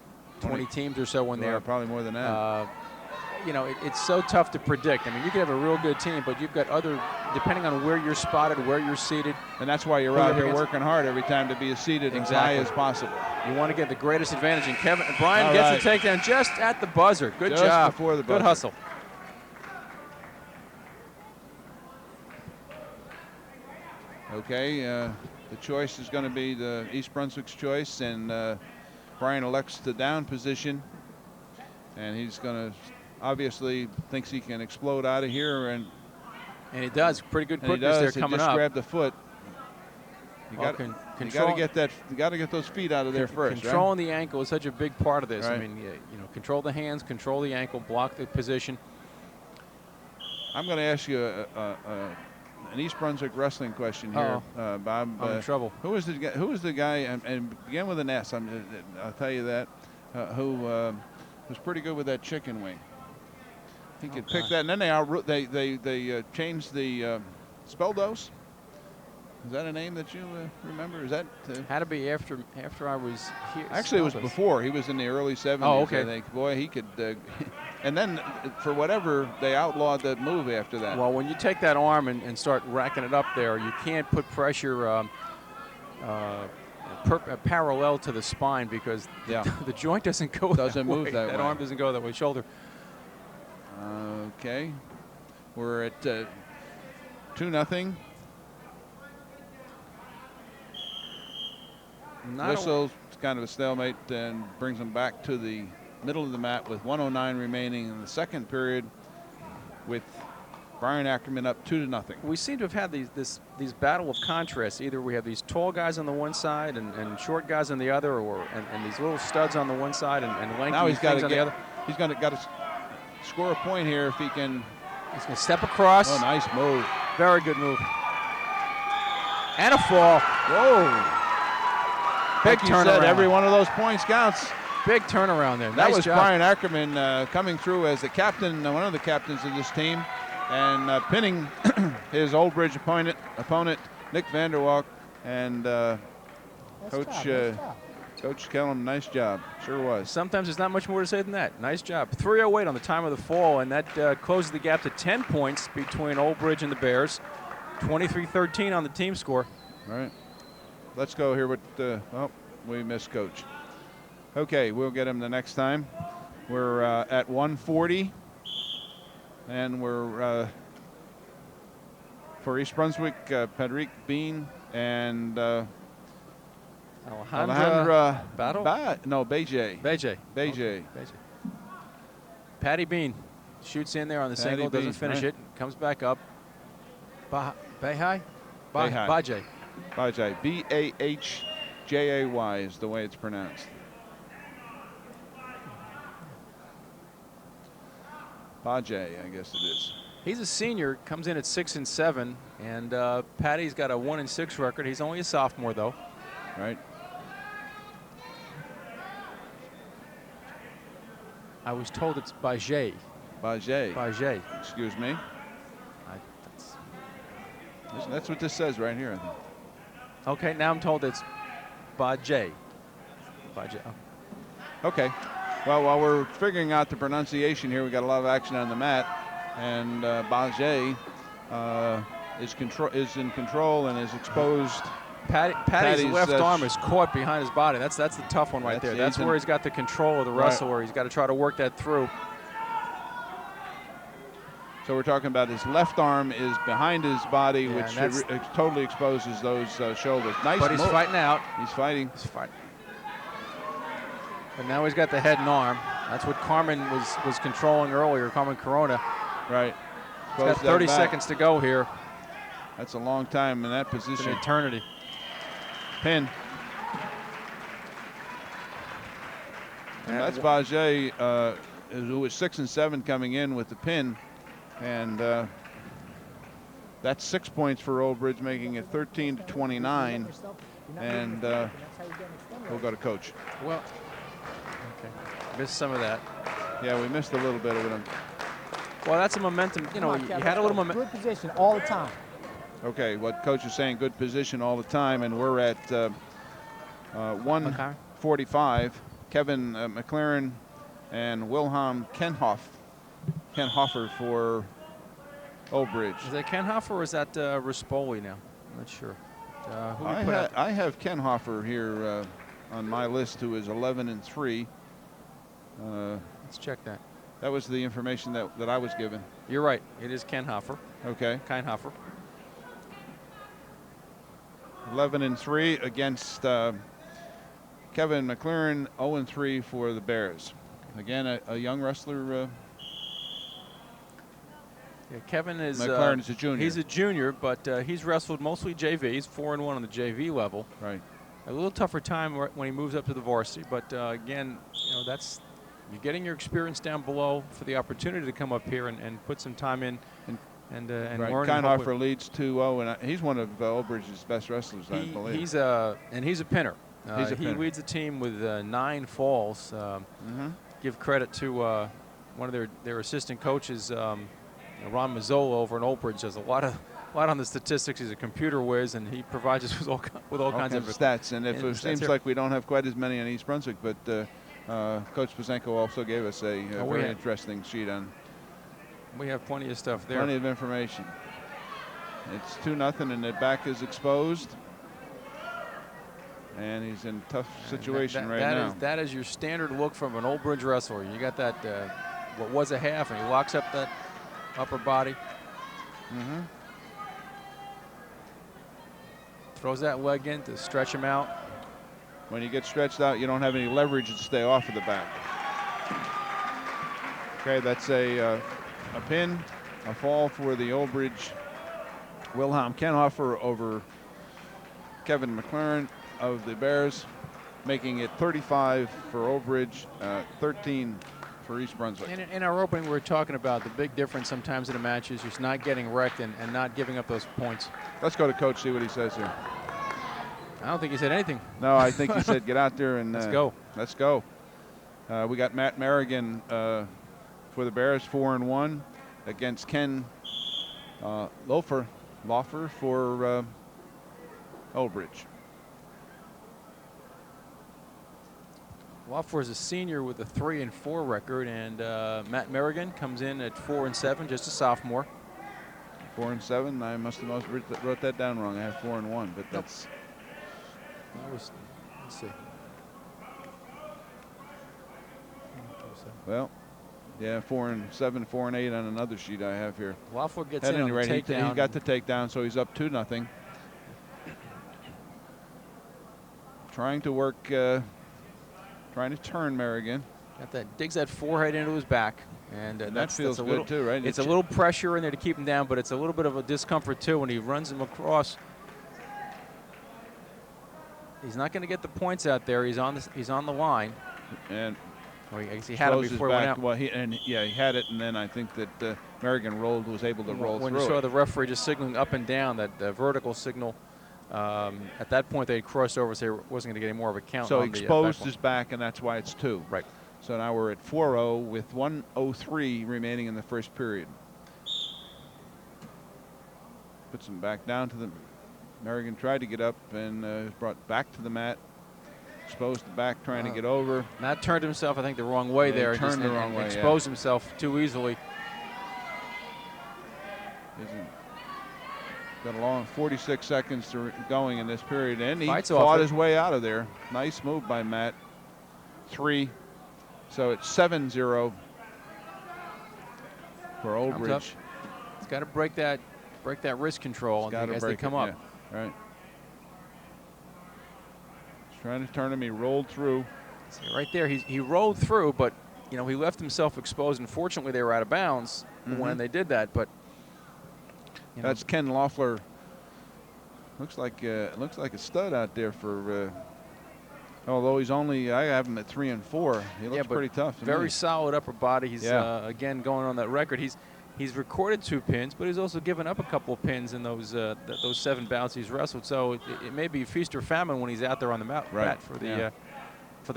S3: teams or so in there.
S1: Probably more than that.
S3: You know, it's so tough to predict. I mean, you can have a real good team, but you've got other, depending on where you're spotted, where you're seated.
S1: And that's why you're out here working hard every time to be as seated as high as possible.
S3: You want to get the greatest advantage. And Brian gets the takedown just at the buzzer. Good job.
S1: Before the buzzer.
S3: Good hustle.
S1: Okay, the choice is going to be the East Brunswick's choice, and Brian elects the down position, and he's going to obviously thinks he can explode out of here, and
S3: he does. Pretty good quickness there coming
S1: just
S3: up.
S1: Grab the foot. You got to get that. You got to get those feet out of there first.
S3: Controlling the ankle is such a big part of this.
S1: Right.
S3: I mean, you know, control the hands, control the ankle, block the position.
S1: I'm going to ask you an East Brunswick wrestling question here, Bob.
S3: I'm in trouble.
S1: Who was the guy? And begin with an S. I'll tell you that. Who was pretty good with that chicken wing. He could pick that, and then they changed the spell dose. Is that a name that you remember? Is that
S3: had to be after I was here?
S1: Actually, it was before. He was in the early 70s.
S3: Oh, okay.
S1: I think. Boy, he could. And then, for whatever, they outlawed that move after that.
S3: Well, when you take that arm and start racking it up there, you can't put pressure parallel to the spine because the joint doesn't go
S1: doesn't
S3: that
S1: move
S3: way.
S1: that way.
S3: That arm doesn't go that way. Shoulder.
S1: Okay, we're at 2-0. Whistle, kind of a stalemate, and brings them back to the middle of the mat with 1:09 remaining in the second period, with Brian Ackerman up 2-0.
S3: We seem to have had these battle of contrasts. Either we have these tall guys on the one side and short guys on the other, and these little studs on the one side and lengthy
S1: now
S3: things on the other.
S1: He's got to score a point here if he can.
S3: He's going to step across.
S1: Oh, nice move.
S3: Very good move. And a fall.
S1: Whoa.
S3: Big turnaround.
S1: Every one of those points counts.
S3: Big turnaround there.
S1: That
S3: nice
S1: was
S3: job.
S1: Brian Ackerman coming through as the captain, one of the captains of this team, and pinning his Old Bridge opponent, Nick Vanderwalk, and Coach Kellum, nice job. Sure was.
S3: Sometimes there's not much more to say than that. Nice job. 3:08 on the time of the fall, and that closes the gap to 10 points between Old Bridge and the Bears. 23-13 on the team score.
S1: All right. Let's go here with, we missed Coach. Okay, we'll get him the next time. We're at 1:40, and we're for East Brunswick, Patrick Bean and Alejandra
S3: Battle?
S1: Beje.
S3: Patty Bean shoots in there on the single, doesn't finish it, comes back up. Bajay? Bajay.
S1: Bajay. Bahjay is the way it's pronounced. Bajay, I guess it is.
S3: He's a senior, comes in at 6-7, and Patty's got a 1-6 record. He's only a sophomore, though.
S1: Right.
S3: I was told it's Bajay.
S1: Bajay. Excuse me. That's what this says right here, I think.
S3: Okay, now I'm told it's Bajay. Oh.
S1: Okay. Well, while we're figuring out the pronunciation here, we got a lot of action on the mat, and Bajé is in control and is exposed.
S3: Patty's left
S1: Patty's,
S3: arm is caught behind his body. That's the tough one right there. That's where he's got the control of the wrestle, where he's got to try to work that through.
S1: So we're talking about his left arm is behind his body,
S3: Yeah,
S1: which totally exposes those shoulders. Nice.
S3: But he's fighting out.
S1: He's fighting.
S3: He's fighting. But now he's got the head and arm. That's what Carmen was controlling earlier, Carmen Corona.
S1: Right.
S3: He's got 30 seconds to go here.
S1: That's a long time in that position.
S3: It's an eternity.
S1: Pin. And that's Bajé, who was 6 and 7 coming in with the pin. And that's 6 points for Old Bridge, making it 13-29. And we'll go to coach.
S3: Well, okay. Missed some of that.
S1: Yeah, we missed a little bit of it.
S3: Well, that's a momentum. You know, you had a little momentum.
S4: Good position all the time.
S1: Okay, what coach is saying, good position all the time, and we're at 1:45. Kevin McLaren and Wilhelm Kenhofer for Old Bridge.
S3: Is that Kenhofer or is that Rispoli now? I'm not sure.
S1: I have Kenhofer here on my list, who is 11 and 3.
S3: Let's check that.
S1: That was the information that I was given.
S3: You're right. It is Kenhofer.
S1: Okay.
S3: Kenhofer.
S1: 11 and 3 against Kevin McLaren. 0 and 3 for the Bears. Again, a young wrestler.
S3: Yeah, Kevin is
S1: McLaren is a junior.
S3: He's a junior, but he's wrestled mostly JV. He's 4 and 1 on the JV level.
S1: Right.
S3: A little tougher time when he moves up to the varsity, but again, you know, that's you're getting your experience down below for the opportunity to come up here and put some time in and
S1: right.
S3: learn.
S1: Kenhofer leads 2-0, and he's one of Old Bridge's best wrestlers, I believe.
S3: He's a pinner.
S1: He's a
S3: he
S1: pinner.
S3: leads the team with 9 falls. Give credit to one of their assistant coaches, Ron Mazzola over in Old Bridge. Does a lot on the statistics. He's a computer whiz, and he provides us with all kinds of
S1: stats. And it seems
S3: here.
S1: like we don't have quite as many in East Brunswick, but Coach Pazenko also gave us a very interesting sheet on.
S3: We have plenty of stuff there.
S1: Plenty of information. It's 2-0, and the back is exposed. And he's in a tough situation now.
S3: That is your standard look from an Old Bridge wrestler. You got that, what was a half, and he locks up that upper body. Throws that leg in to stretch him out.
S1: When you get stretched out, you don't have any leverage to stay off of the back. Okay, that's a pin, a fall for the Old Bridge. Wilhelm Kenhofer over Kevin McLaren of the Bears, making it 35 for Old Bridge, 13 for East Brunswick.
S3: In our opening, we were talking about the big difference sometimes in a match is just not getting wrecked and not giving up those points.
S1: Let's go to coach, see what he says here.
S3: I don't think he said anything.
S1: No, I think he said get out there and
S3: let's go.
S1: Let's go. We got Matt Merrigan for the Bears, 4 and 1 against Ken Laufer for Old Bridge.
S3: Laufer is a senior with a 3 and 4 record, and Matt Merrigan comes in at 4 and 7, just a sophomore.
S1: 4 and 7. I must have wrote that down wrong. I have 4 and 1, but that's.
S3: Let's see.
S1: Well, yeah, 4 and 7, 4 and 8 on another sheet I have here.
S3: Laufer gets
S1: At
S3: in
S1: any
S3: on
S1: rate,
S3: the
S1: he
S3: takedown.
S1: got the takedown, so he's up 2-0. Trying to work, trying to turn Merrigan.
S3: Got that, digs that forehead into his back, and
S1: that feels
S3: that's a
S1: good
S3: little,
S1: too, right?
S3: It's a little pressure in there to keep him down, but it's a little bit of a discomfort too when he runs him across. He's not going to get the points out there. He's on the line.
S1: And
S3: I guess he had it before he went out.
S1: Well, he had it, and then I think that Merrigan was able to roll
S3: when
S1: through
S3: you saw
S1: it.
S3: the referee just signaling up and down, that vertical signal. At that point, they crossed over, so he wasn't going to get any more of a count.
S1: So
S3: on
S1: he
S3: the,
S1: exposed his back, and that's why it's 2.
S3: Right.
S1: So now we're at 4-0 with 1:03 remaining in the first period. Puts him back down to the. Merrigan tried to get up and is brought back to the mat. Exposed the back, trying to get over.
S3: Matt turned himself, I think, the wrong way there.
S1: He turned the wrong
S3: and
S1: way,
S3: exposed himself too easily.
S1: Got a long 46 seconds going in this period, and he
S3: Fights
S1: fought his way out of there. Nice move by Matt. 3. So it's 7-0 for Old Bridge.
S3: It's got to break that wrist control as they come up.
S1: Yeah, right. He's trying to turn him. He rolled through.
S3: See, right there, he rolled through, but he left himself exposed. Unfortunately, they were out of bounds when they did that. But
S1: that's Ken Loeffler. Looks like a stud out there for. Although he's only, I have him at 3 and 4. He looks pretty tough.
S3: Very solid upper body. He's again going on that record. He's recorded 2 pins, but he's also given up a couple of pins in those 7 bouts he's wrestled. So it may be feast or famine when he's out there on the mat for the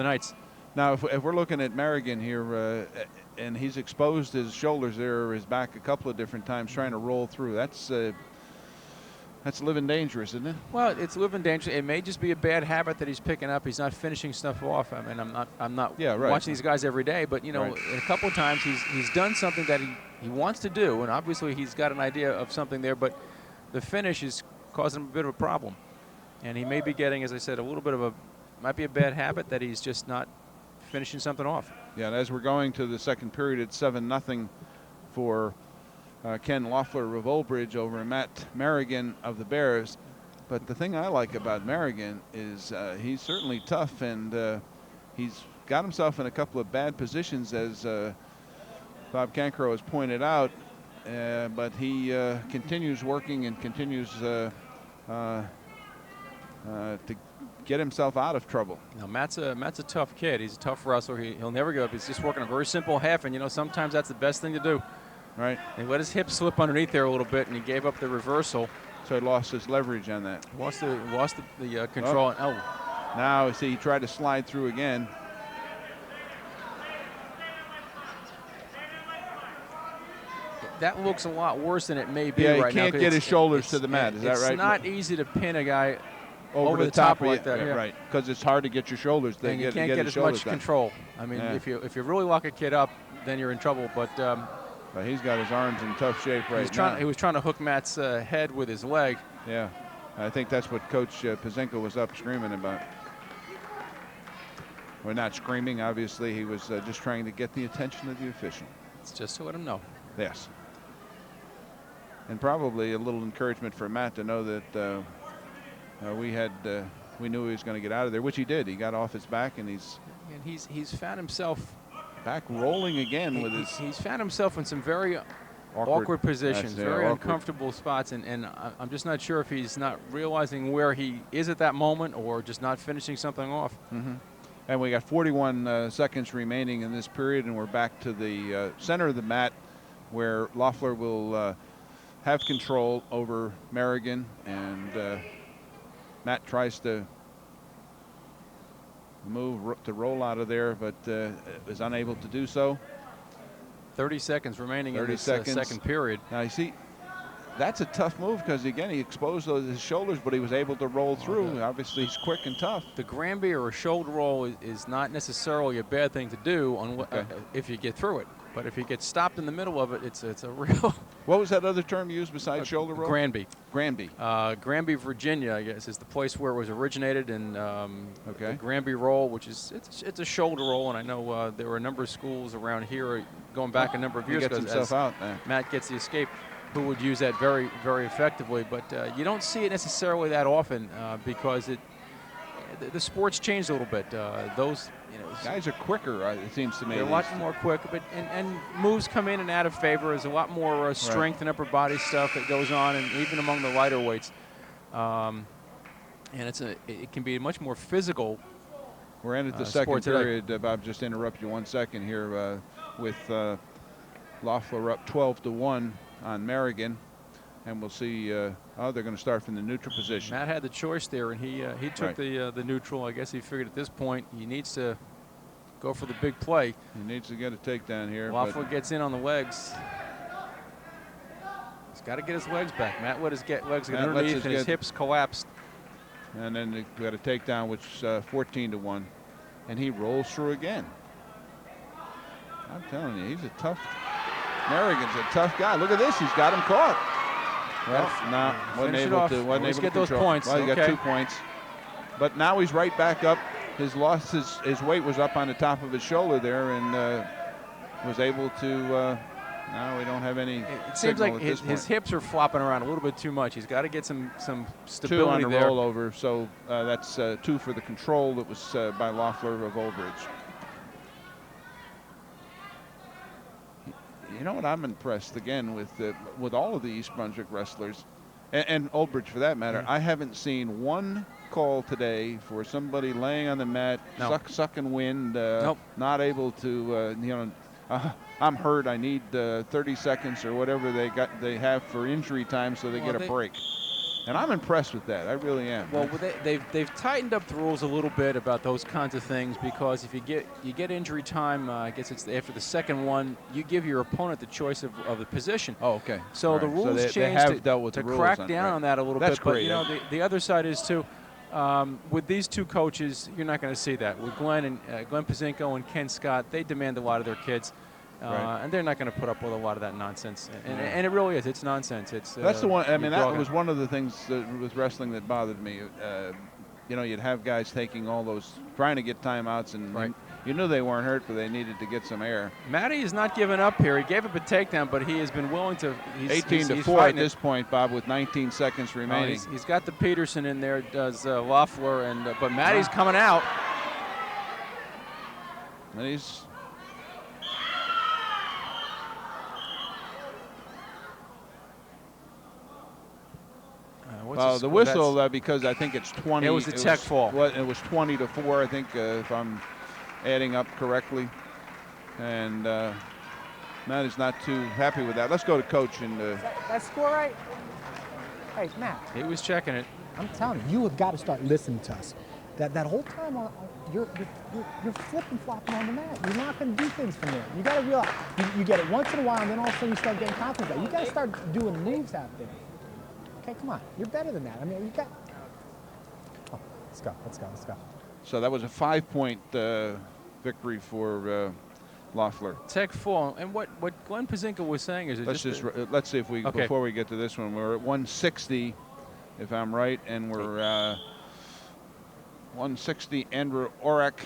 S3: Knights.
S1: Now, if we're looking at Merrigan here, and he's exposed his shoulders there, or his back a couple of different times, trying to roll through. That's living dangerous, isn't it?
S3: Well, it's living dangerous. It may just be a bad habit that he's picking up. He's not finishing stuff off. I mean, I'm not watching these guys every day, but a couple of times he's done something that he wants to do, and obviously he's got an idea of something there, but the finish is causing him a bit of a problem, and he may be getting, as I said, a little bit of might be a bad habit that he's just not finishing something off.
S1: Yeah, and as we're going to the second period, it's 7-0 for Ken Loeffler of Old Bridge over Matt Merrigan of the Bears. But the thing I like about Merrigan is he's certainly tough, and he's got himself in a couple of bad positions, as Bob Cancro has pointed out, but he continues working and continues to get himself out of trouble.
S3: Matt's a tough kid. He's a tough wrestler. He'll never give up. He's just working a very simple half, and sometimes that's the best thing to do.
S1: Right.
S3: He let his hip slip underneath there a little bit, and he gave up the reversal.
S1: So he lost his leverage on that.
S3: Lost the control. Oh.
S1: Now, see, he tried to slide through again.
S3: That looks a lot worse than it may be
S1: right now.
S3: Yeah,
S1: he can't get his shoulders to the mat. Is that right?
S3: It's not easy to pin a guy
S1: over
S3: the top like that.
S1: Yeah, right, because it's hard to get your shoulders.
S3: And you can't get as much control. I mean, if you really lock a kid up, then you're in trouble. But
S1: he's got his arms in tough shape now.
S3: He was trying to hook Matt's head with his leg.
S1: Yeah, I think that's what Coach Pazenko was up screaming about. Well, not screaming, obviously. He was just trying to get the attention of the official.
S3: It's just to let him know.
S1: Yes. And probably a little encouragement for Matt to know that we knew he was going to get out of there, which he did. He got off his back, and
S3: he's found himself
S1: back rolling again with his.
S3: He's found himself in some very awkward positions, very
S1: awkward.
S3: uncomfortable spots, and I'm just not sure if he's not realizing where he is at that moment or just not finishing something off.
S1: Mm-hmm. And we got 41 seconds remaining in this period, and we're back to the center of the mat, where Loeffler will have control over Merrigan, and Matt tries to roll out of there, but is unable to do so.
S3: 30 seconds remaining in this second period.
S1: Now, you see, that's a tough move because, again, he exposed his shoulders, but he was able to roll through. Obviously, he's quick and tough.
S3: The Granby or a shoulder roll is not necessarily a bad thing to do if you get through it. But if you get stopped in the middle of it, it's a real.
S1: What was that other term used besides shoulder roll?
S3: Granby.
S1: Granby.
S3: Granby, Virginia, I guess, is the place where it was originated, and the Granby roll, which is it's a shoulder roll, and I know there were a number of schools around here going back a number of years
S1: ago.
S3: Matt gets the escape, who would use that very, very effectively, but you don't see it necessarily that often because the sport's changed a little bit. Those
S1: guys are quicker, it seems to me.
S3: They're a lot more quick, but and moves come in and out of favor. There's a lot more strength and upper body stuff that goes on, and even among the lighter weights. And it can be much more physical.
S1: We're in at the second period. Bob, just interrupt you 1 second here with Loeffler up 12-1 on Merrigan. And we'll see. They're going to start from the neutral position.
S3: Matt had the choice there, and he took the neutral. I guess he figured at this point he needs to go for the big play.
S1: He needs to get a takedown here.
S3: Loeffler gets in on the legs. He's got to get his legs back. Matt let his legs get underneath, and his hips collapsed.
S1: And then they got a takedown, which 14-1. And he rolls through again. I'm telling you, he's a tough. Merrigan's a tough guy. Look at this. He's got him caught. Well, no, wasn't able to. Wasn't able to
S3: get those
S1: control.
S3: points.
S1: Well, he got
S3: Okay.
S1: 2 points. But now he's right back up. His weight was up on the top of his shoulder there, and was able to. Now we don't have any.
S3: It seems like his hips are flopping around a little bit too much. He's got to get some
S1: 2
S3: stability
S1: on the
S3: there.
S1: rollover, so that's 2 for the control that was by Loeffler of Old Bridge. You know what? I'm impressed again with all of the East Brunswick wrestlers, and Old Bridge for that matter. I haven't seen one call today for somebody laying on the mat, sucking wind, not able to, I'm hurt. I need 30 seconds or whatever they have for injury time, so they get a break. And I'm impressed with that. I really am.
S3: Well, they've tightened up the rules a little bit about those kinds of things, because if you get injury time, I guess it's after the second one, you give your opponent the choice of the position.
S1: Oh, okay.
S3: So the rules
S1: they
S3: changed
S1: have dealt with
S3: to
S1: the rules
S3: crack down on that a little
S1: That's
S3: bit.
S1: great.
S3: But the other side is too. With these 2 coaches, you're not going to see that. With Glenn Pazinko and Ken Scott, they demand a lot of their kids. And they're not going to put up with a lot of that nonsense. And it really is. It's nonsense. That's
S1: the one. I mean, that was one of the things with wrestling that bothered me. You'd have guys taking all those, trying to get timeouts, and you knew they weren't hurt, but they needed to get some air.
S3: Matty has not given up here. He gave up a takedown, but he has been willing to.
S1: 18-4 at this point, Bob, with 19 seconds remaining.
S3: He's got the Peterson in there, does Loeffler, but Matty's coming out.
S1: And he's. Well, the whistle, because I think it's 20.
S3: It was a tech fall.
S1: It was 20-4, I think, if I'm adding up correctly. And Matt is not too happy with that. Let's go to coach. And
S4: that score right? Hey, Matt.
S3: He was checking it.
S4: I'm telling you, you have got to start listening to us. That whole time you're flipping flopping on the mat. You're not going to do things from there. You got to realize you get it once in a while, and then all of a sudden you start getting confidence. You got to start doing moves out there. Okay, come on. You're better than that. I mean, you got. Oh, let's go.
S1: So that was a 5-point victory for Loeffler.
S3: Tech fall. And what Glenn Pazinko was saying is,
S1: let's see if we before we get to this one, we're at 160, if I'm right, and we're 160. Andrew Orek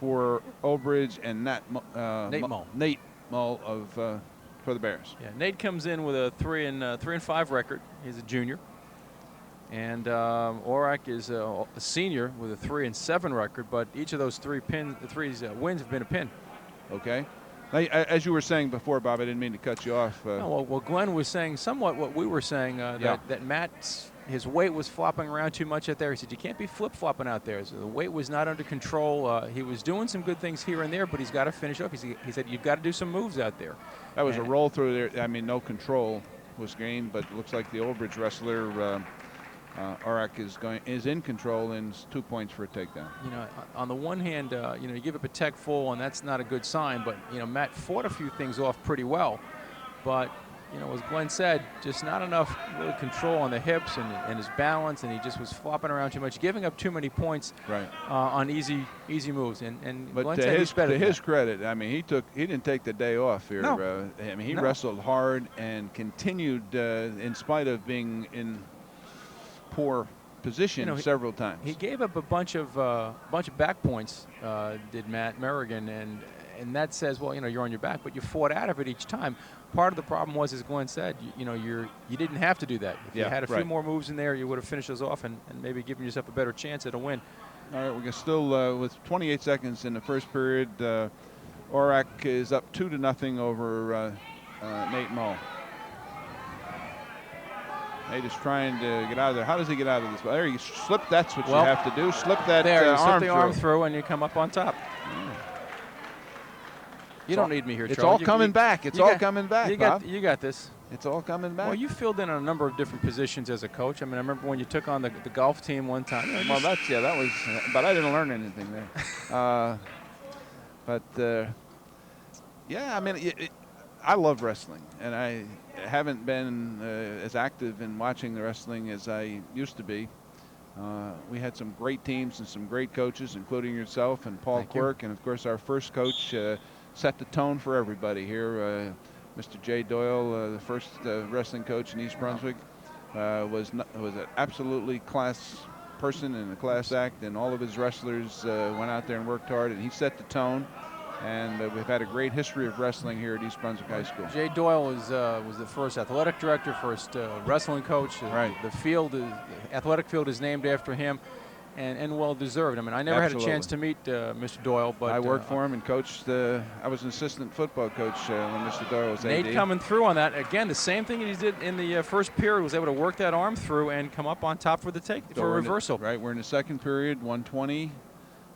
S1: for Old Bridge, and Nate Mull of. For the Bears.
S3: Yeah, Nate comes in with a 3-5 record. He's a junior, and Orek is a senior with a 3-7 record. But each of those three wins have been a pin.
S1: Okay. Now, as you were saying before, Bob, I didn't mean to cut you off.
S3: No, well, Glenn was saying somewhat what we were saying, that Matt's his weight was flopping around too much out there. He said you can't be flip-flopping out there. So the weight was not under control. He was doing some good things here and there, but he's got to finish up. He said you've got to do some moves out there.
S1: That was a roll through there. I mean, no control was gained, but it looks like the Old Bridge wrestler Orek is in control, and it's 2 points for a takedown.
S3: On the one hand, you give up a tech full, and that's not a good sign. But Matt fought a few things off pretty well, but as Glenn said, just not enough really control on the hips and his balance, and he just was flopping around too much, giving up too many points on easy moves. But Glenn said he's better.
S1: To his credit, I mean, he didn't take the day off here.
S3: No.
S1: I mean, he wrestled hard and continued in spite of being in poor position several times.
S3: He gave up a bunch of back points, did Matt Merrigan, and that says, well, you're on your back, but you fought out of it each time. Part of the problem was, as Glenn said, you didn't have to do that. If you had a few more moves in there, you would have finished those off and maybe given yourself a better chance at a win.
S1: All right, we're still with 28 seconds in the first period. Orek is up 2-0 over Nate Mull. Nate is trying to get out of there. How does he get out of this? There, you slip. That's what you have to do. Slip that
S3: you
S1: arm
S3: slip the arm through, and you come up on top. You don't need me here, Charlie.
S1: It's all coming back. It's all coming back, Bob.
S3: You got this.
S1: It's all coming back.
S3: Well, you filled in on a number of different positions as a coach. I mean, I remember when you took on the golf team one time.
S1: Well, that was. But I didn't learn anything there. I mean, I love wrestling, and I haven't been as active in watching the wrestling as I used to be. We had some great teams and some great coaches, including yourself and Paul Quirk, and of course our first coach set the tone for everybody here. Mr. Jay Doyle, the first wrestling coach in East Brunswick, was an absolutely class person and a class act, and all of his wrestlers went out there and worked hard, and he set the tone. And we've had a great history of wrestling here at East Brunswick High School.
S3: Jay Doyle was the first athletic director, first wrestling coach.
S1: Right.
S3: The athletic field is named after him, and well deserved. I mean, I never had a chance to meet Mr. Doyle, but
S1: I worked for him and coached. I was an assistant football coach when Mr. Doyle was AD.
S3: Nate coming through on that again. The same thing he did in the first period, was able to work that arm through and come up on top for the for a reversal.
S1: Right. We're in the second period. 1:20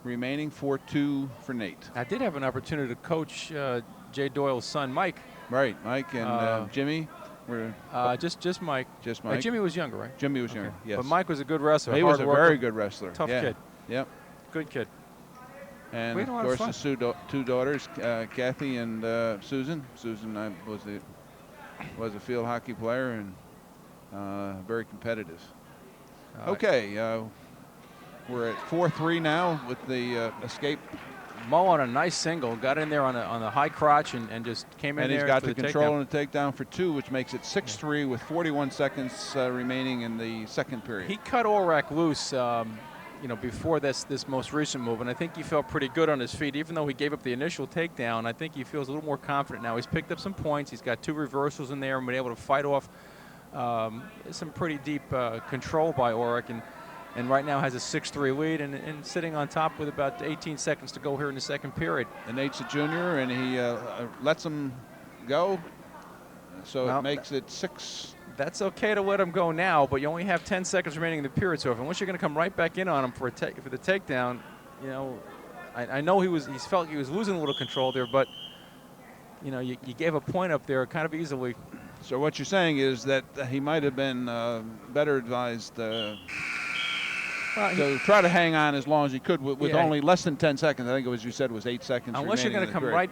S1: remaining. 4-2 for Nate.
S3: I did have an opportunity to coach Jay Doyle's son, Mike.
S1: Right, Mike and Jimmy.
S3: Just Mike.
S1: Just Mike.
S3: Jimmy was younger, right?
S1: Jimmy was younger, yes.
S3: But Mike was a good wrestler.
S1: He was a very good wrestler.
S3: Tough kid.
S1: Yep.
S3: Good kid.
S1: And of course the two daughters, Kathy and Susan. Susan was a field hockey player and very competitive. Okay, we're at 4-3 now with the escape.
S3: Mo on a nice single, got in there on the high crotch and just came in there.
S1: And he's got the control and the takedown for 2, which makes it 6-3 with 41 seconds remaining in the second period.
S3: He cut Orak loose, before this most recent move, and I think he felt pretty good on his feet. Even though he gave up the initial takedown, I think he feels a little more confident now. He's picked up some points. He's got 2 reversals in there and been able to fight off some pretty deep control by Orak, and right now has a 6-3 lead and sitting on top with about 18 seconds to go here in the second period.
S1: And Nate's a junior, and he lets him go, so it makes it 6.
S3: That's okay to let him go now, but you only have 10 seconds remaining in the period. So if once you're going to come right back in on him for the takedown, I know he felt he was losing a little control there, but you gave a point up there kind of easily.
S1: So what you're saying is that he might have been better advised to try to hang on as long as he could with only less than 10 seconds. I think it was, you said, was 8 seconds.
S3: Unless you're going to come right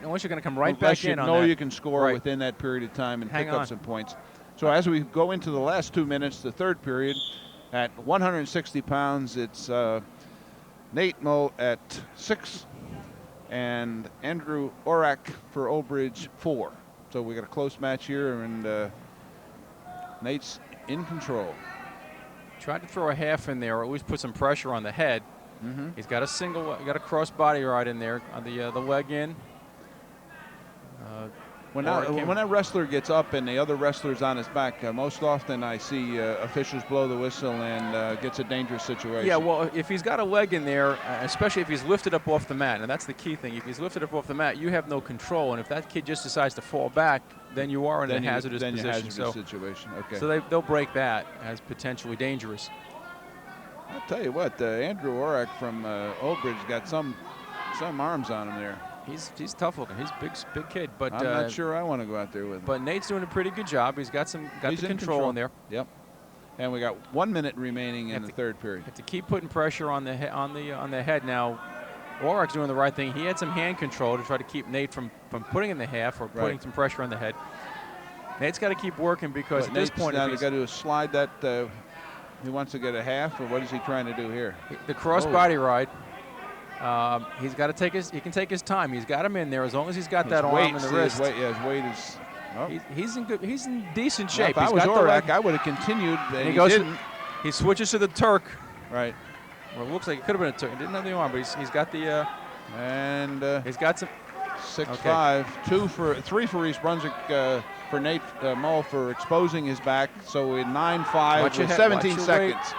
S1: back
S3: in on
S1: that.
S3: You
S1: you can score within that period of time and pick up some points. So as we go into the last 2 minutes, the third period, at 160 pounds, it's Nate Moe at 6 and Andrew Orak for Old Bridge 4. So we got a close match here, and Nate's in control.
S3: Tried to throw a half in there, or at least put some pressure on the head. Mm-hmm. He's got a cross body ride in there on the leg in.
S1: When that wrestler gets up and the other wrestler's on his back, most often I see officials blow the whistle and gets a dangerous situation.
S3: Yeah, well, if he's got a leg in there, especially if he's lifted up off the mat, and that's the key thing. If he's lifted up off the mat, you have no control, and if that kid just decides to fall back, then you are in a hazardous position.
S1: Situation. Okay.
S3: So they'll break that as potentially dangerous.
S1: I'll tell you what, Andrew Orak from Old Bridge got some arms on him there.
S3: He's tough looking. He's big kid, but
S1: I'm not sure I want to go out there with him.
S3: But Nate's doing a pretty good job. He's got the control in there.
S1: Yep. And we got 1 minute remaining in the third period.
S3: Have to keep putting pressure on the head now. Orak's doing the right thing. He had some hand control to try to keep Nate from putting in the half or putting some pressure on the head. Nate's got to keep working because at this point,
S1: he's got to slide that. He wants to get a half, or what is he trying to do here?
S3: The cross body ride. He's got to take he can take his time. He's got him in there as long as he's got that arm and the wrist.
S1: His weight is. Oh.
S3: He's in decent shape.
S1: If I was Orak, I would have continued. And he didn't.
S3: He switches to the Turk.
S1: Right.
S3: Well, it looks like it could have been a Turk. He didn't have the arm, but he's got the. He's got some.
S1: 6-5, 3 for East Brunswick for Nate Moe for exposing his back. So in 9-5 with 17 seconds.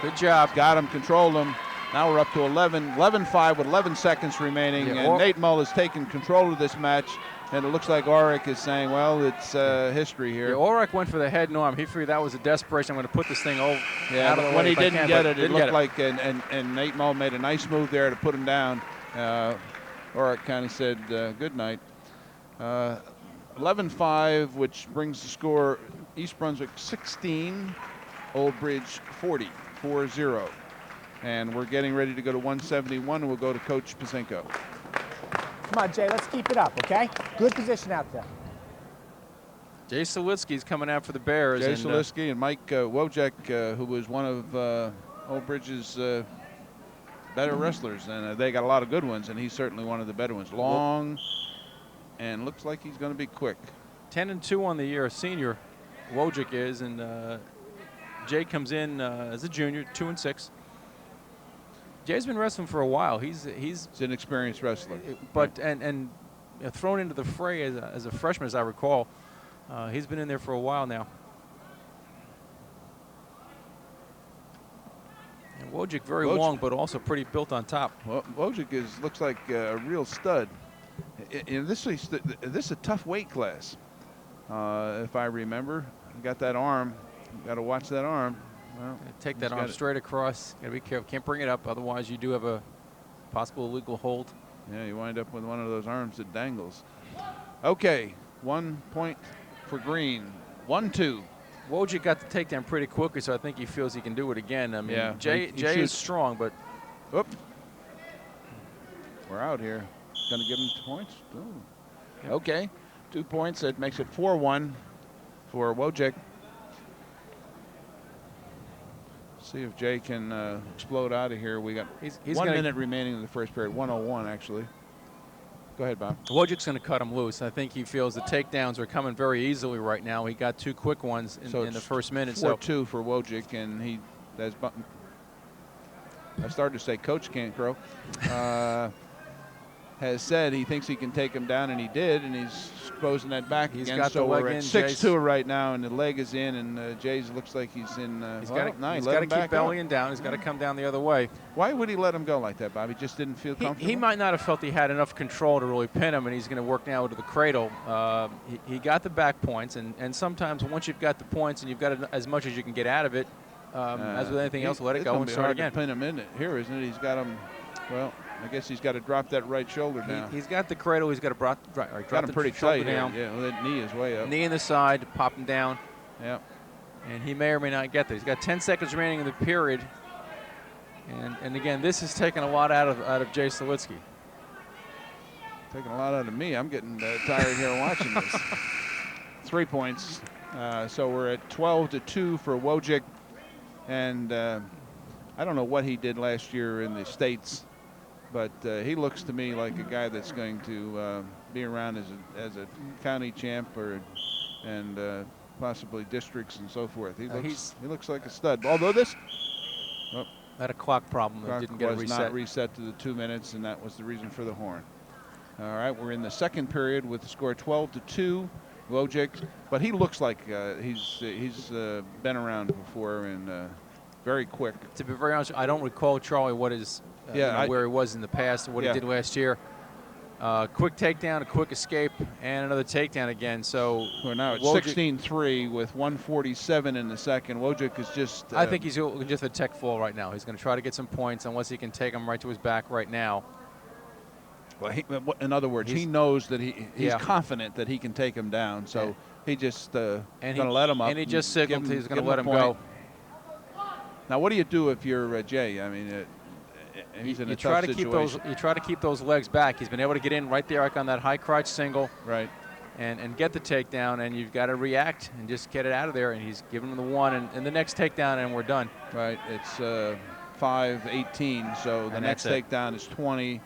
S3: Good job.
S1: Got him, controlled him. Now we're up to 11-5 with 11 seconds remaining, and Nate Moe has taken control of this match, and it looks like Orak is saying, well, it's history here.
S3: Yeah, Orak went for the head and arm. He figured that was a desperation. I'm going to put this thing over.
S1: Yeah, but when he didn't get it, it looked like, and Nate Moe made a nice move there to put him down. Orak kind of said good night. 11-5, which brings the score East Brunswick 16, Old Bridge 40, 4-0. And we're getting ready to go to 171, and we'll go to Coach Pazinko.
S4: Come on, Jay, let's keep it up, okay? Good position out there.
S3: Jay Solitsky's coming out for the Bears.
S1: Jay
S3: and,
S1: Solitsky and Mike Wojcik, who was one of Old Bridge's better wrestlers, and they got a lot of good ones, and he's certainly one of the better ones. Long, and looks like he's going to be quick.
S3: 10-2 on the year, senior Wojcik is, and Jay comes in as a junior, 2-6. Jay's been wrestling for a while. He's
S1: an experienced wrestler,
S3: but and thrown into the fray as a freshman, as I recall. He's been in there for a while now. And Wojcik very long, but also pretty built on top.
S1: Well, Wojcik looks like a real stud. This is a tough weight class, if I remember. Got that arm. Got to watch that arm. Well,
S3: take that arm straight across. Got to be careful. Can't bring it up, otherwise you do have a possible illegal hold.
S1: Yeah, you wind up with one of those arms that dangles. Okay, 1 point for Green. 1-2.
S3: Wojcik got the takedown pretty quickly, so I think he feels he can do it again. I mean,
S1: yeah,
S3: Jay is strong, but
S1: whoop, we're out here. Going to give him 2 points. Ooh. Yep. Okay, 2 points. That makes it 4-1 for Wojcik. See if Jay can explode out of here. We got
S3: he's
S1: 1 minute remaining in the first period. 1:01 actually. Go ahead, Bob.
S3: Wojcik's going to cut him loose. I think he feels the takedowns are coming very easily right now. He got 2 quick ones in the first minute.
S1: 4-2 for Wojcik, and I started to say Coach Cancro has said he thinks he can take him down, and he did, and he's closing that back
S3: he's
S1: again.
S3: Got
S1: so
S3: the leg
S1: we're at
S3: in,
S1: 6-2 right now, and the leg is in, and Jay's looks like he's in.
S3: He's got to keep bellying down. He's got to come down the other way.
S1: Why would he let him go like that, Bob? He just didn't feel comfortable?
S3: He might not have felt he had enough control to really pin him, and he's going to work now to the cradle. He got the back points, and sometimes once you've got the points and you've got as much as you can get out of it, as with anything else, let it go and start again.
S1: It's going to be hard to pin him in here, isn't it? He's got him, well, I guess he's got to drop that right shoulder down.
S3: He's got the cradle. He's got to drop
S1: got him pretty tight
S3: down.
S1: Yeah, well, that knee is way up.
S3: Knee in the side, pop him down.
S1: Yeah.
S3: And he may or may not get there. He's got 10 seconds remaining in the period. And again, this is taking a lot out of Jay Solitsky.
S1: Taking a lot out of me. I'm getting tired here watching this. 3 points. So we're at 12-2 for Wojcik. And I don't know what he did last year in the States, but he looks to me like a guy that's going to be around as a county champ and possibly districts and so forth. He looks like a stud. Although this
S3: had a clock problem that didn't get reset.
S1: Not reset to the 2 minutes, and that was the reason for the horn. All right, we're in the second period with the score 12-2, Wojcik, but he looks like he's been around before and very quick.
S3: To be very honest, I don't recall, Charlie, what his where he was in the past and what he did last year. Quick takedown, a quick escape, and another takedown again. So
S1: we're now at 16-3 with 1:47 in the second. Wojcik is just.
S3: I think he's just a tech fall right now. He's going to try to get some points unless he can take them right to his back right now.
S1: Well, in other words, he knows that he's confident that he can take him down. So he just going to let him up.
S3: And he just signaled he's going to let him go.
S1: Now, what do you do if you're Jay? I mean, he's in a tough situation.
S3: You try to keep those legs back. He's been able to get in right there, like on that high crotch single,
S1: right,
S3: and get the takedown. And you've got to react and just get it out of there. And he's giving him the one, and the next takedown, and we're done.
S1: Right. It's 5-18. So the next takedown is 20.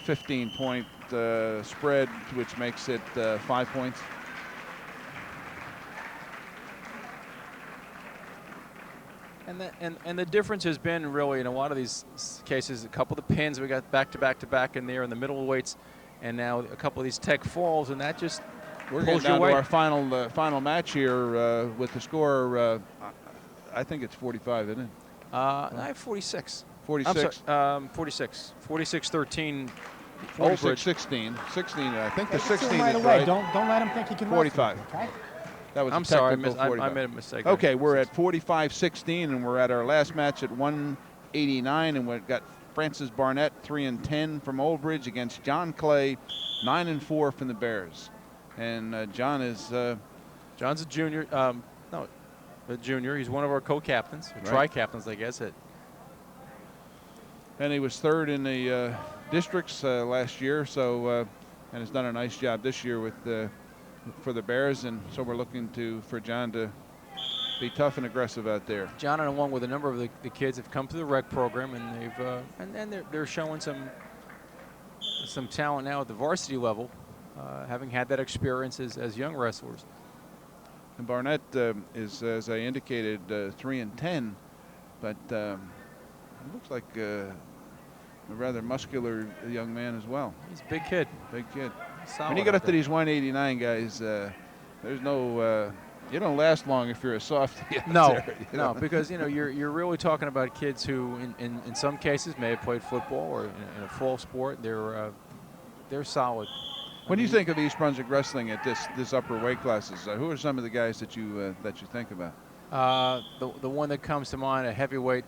S1: 15-point spread, which makes it 5 points.
S3: And the difference has been really in a lot of these cases, a couple of the pins we got back to back in there in the middle weights, and now a couple of these tech falls, and that just
S1: we're getting down to our final match here with the score. I think it's 45, isn't it?
S3: I have 46.
S1: 46.
S3: 46. 46-13.
S1: 46-16. 16. I think the 16
S4: right
S1: is
S4: away.
S1: right.
S4: Don't let him think he can.
S1: 45.
S4: Okay.
S1: That was
S3: I'm sorry, I made a mistake.
S1: Okay, we're at 45-16, and we're at our last match at 189, and we've got Francis Barnett 3-10 from Old Bridge against John Clay 9-4 from the Bears. And John is
S3: John's a junior. A junior. He's one of our co-captains, tri-captains, I guess.
S1: And he was third in the districts last year, so and has done a nice job this year with for the Bears, and so we're looking for John to be tough and aggressive out there.
S3: John, and along with a number of the kids, have come through the rec program, and they've and they're showing some talent now at the varsity level, having had that experience as young wrestlers.
S1: And Barnett is, as I indicated, 3-10, but looks like a rather muscular young man as well.
S3: He's a big kid.
S1: Big kid.
S3: Solid
S1: When you get up
S3: out
S1: to
S3: there.
S1: these 189 guys, there's no, you don't last long if you're a softie. out
S3: No,
S1: there, you
S3: no,
S1: know?
S3: because you're really talking about kids who, in some cases, may have played football or in a fall sport. They're solid.
S1: When you think of East Brunswick wrestling at this upper weight classes, who are some of the guys that you think about?
S3: The one that comes to mind, a heavyweight,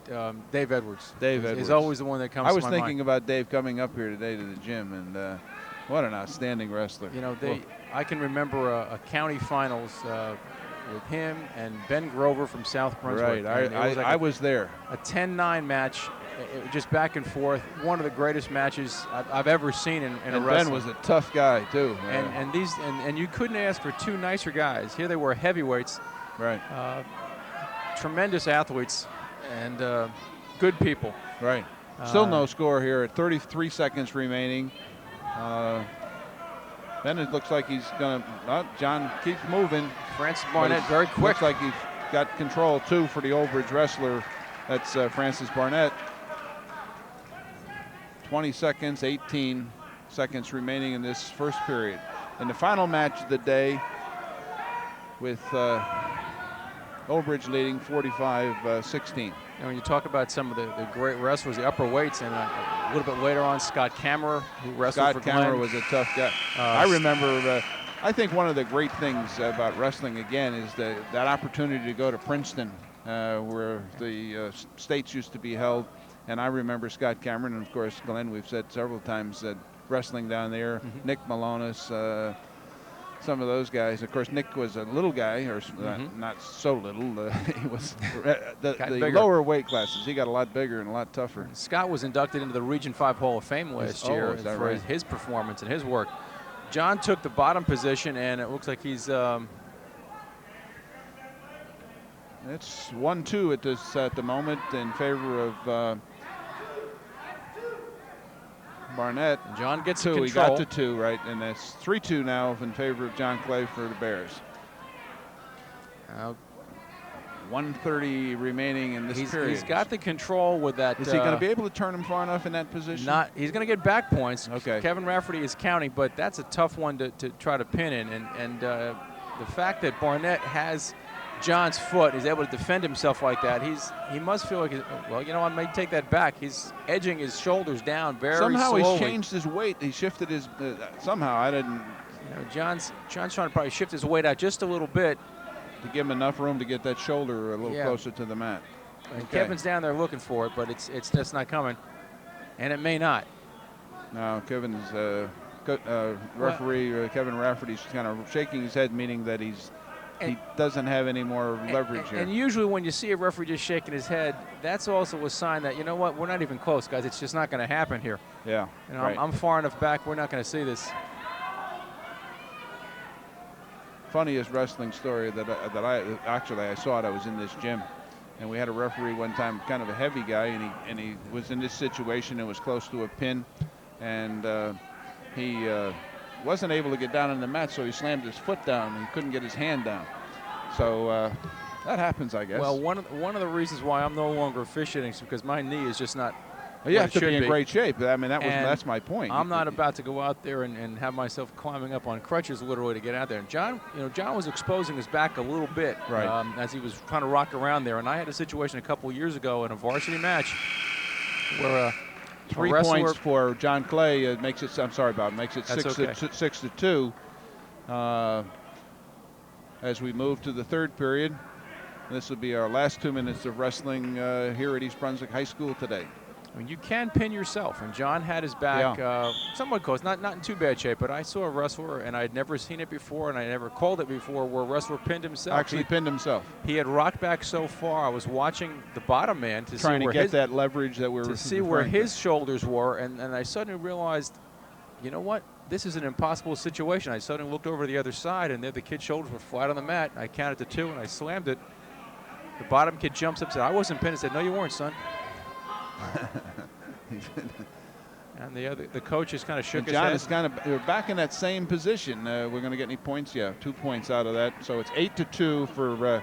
S3: Dave Edwards.
S1: Dave
S3: is
S1: Edwards.
S3: always the one that comes
S1: I
S3: to
S1: was
S3: my
S1: thinking
S3: mind.
S1: about Dave coming up here today to the gym, and what an outstanding wrestler.
S3: You know,
S1: Well,
S3: I can remember a county finals with him and Ben Grover from South Brunswick.
S1: right.
S3: And it was like
S1: I was there.
S3: a 10-9 match, just back and forth. One of the greatest matches I've ever seen in a
S1: And
S3: wrestling.
S1: Ben was a tough guy too.
S3: And you couldn't ask for two nicer guys. Here they were, heavyweights,
S1: right,
S3: tremendous athletes, and good people.
S1: right. Still
S3: Uh,
S1: no score here at 33 seconds remaining. Ben, it looks like he's gonna. John keeps moving.
S3: Francis
S1: but
S3: Barnett,
S1: it's-
S3: very quick.
S1: Looks like he's got control too for the Old Bridge wrestler. That's Francis Barnett. 20 seconds, 18 seconds remaining in this first period. In the final match of the day, with Old Bridge leading 45-16.
S3: When you talk about some of the great wrestlers, the upper weights, and a little bit later on, Scott Kammerer, who wrestled
S1: Scott
S3: for
S1: Cancro
S3: Glenn.
S1: was a tough guy. I remember. I think one of the great things about wrestling again is that opportunity to go to Princeton, where the states used to be held. And I remember Scott Cameron, and of course Glenn. We've said several times that wrestling down there.
S3: Mm-hmm.
S1: Nick Malonis, some of those guys. Of course, Nick was a little guy, or not so little. He was the
S3: bigger.
S1: lower weight classes. He got a lot bigger and a lot tougher.
S3: Scott was inducted into the Region 5 Hall of Fame last year
S1: is that
S3: for
S1: right?
S3: his performance and his work. John took the bottom position, and it looks like he's
S1: It's 1-2 at the moment in favor of Barnett.
S3: John gets
S1: Two.
S3: control.
S1: He got to 2, right, and that's 3-2 now in favor of John Clay for the Bears. 1:30 remaining in this period.
S3: He's got the control with that.
S1: Is he going to be able to turn him far enough in that position?
S3: He's going to get back points.
S1: Okay.
S3: Kevin Rafferty is counting, but that's a tough one to try to pin in. And the fact that Barnett has John's foot, is able to defend himself like that, he must feel like, well, you know, I may take that back. He's edging his shoulders down very
S1: Somehow
S3: slowly.
S1: he's changed his weight. He shifted his. Somehow I didn't.
S3: You know, John's trying to probably shift his weight out just a little bit.
S1: To give him enough room to get that shoulder a little
S3: Yeah.
S1: closer to the mat.
S3: And
S1: Okay.
S3: Kevin's down there looking for it, but it's just not coming, and it may not.
S1: Now Kevin's referee Kevin Rafferty's kind of shaking his head, meaning that he doesn't have any more leverage here.
S3: And usually when you see a referee just shaking his head, that's also a sign that, you know what, we're not even close, guys. It's just not going to happen here.
S1: Yeah.
S3: You know,
S1: right.
S3: I'm far enough back. We're not going to see this.
S1: Funniest wrestling story that I saw it. I was in this gym, and we had a referee one time, kind of a heavy guy, and he was in this situation and was close to a pin, and he wasn't able to get down on the mat, so he slammed his foot down and he couldn't get his hand down. So that happens, I guess.
S3: Well, one of the reasons why I'm no longer officiating is because my knee is just not.
S1: you
S3: what
S1: have
S3: it
S1: to be
S3: should
S1: in great shape. I mean, that's my point.
S3: I'm not about to go out there and have myself climbing up on crutches literally to get out there. And John was exposing his back a little bit
S1: Right.
S3: As he was trying to rock around there. And I had a situation a couple years ago in a varsity match where
S1: 3
S3: wrestler-
S1: points for John Clay makes it. I'm sorry, Bob. Makes it
S3: That's
S1: 6-2. As we move to the third period, this will be our last 2 minutes of wrestling here at East Brunswick High School today.
S3: I mean, you can pin yourself, and John had his back somewhat close, not in too bad shape, but I saw a wrestler, and I'd never seen it before, and I never called it before, where a wrestler pinned himself.
S1: Actually pinned himself.
S3: He had rocked back so far. I was watching the bottom man to
S1: Trying
S3: see
S1: to
S3: where
S1: get that leverage that we're
S3: to see where
S1: referring to.
S3: his shoulders were, and I suddenly realized, you know what? this is an impossible situation. I suddenly looked over to the other side, and there the kid's shoulders were flat on the mat. I counted to 2, and I slammed it. The bottom kid jumps up and said, I wasn't pinned. I said, no, you weren't, son. And the coach just kind of shook his
S1: John
S3: head.
S1: is kind of, we're back in that same position. We're going to get any points? Yeah, 2 points out of that. So it's 8-2 for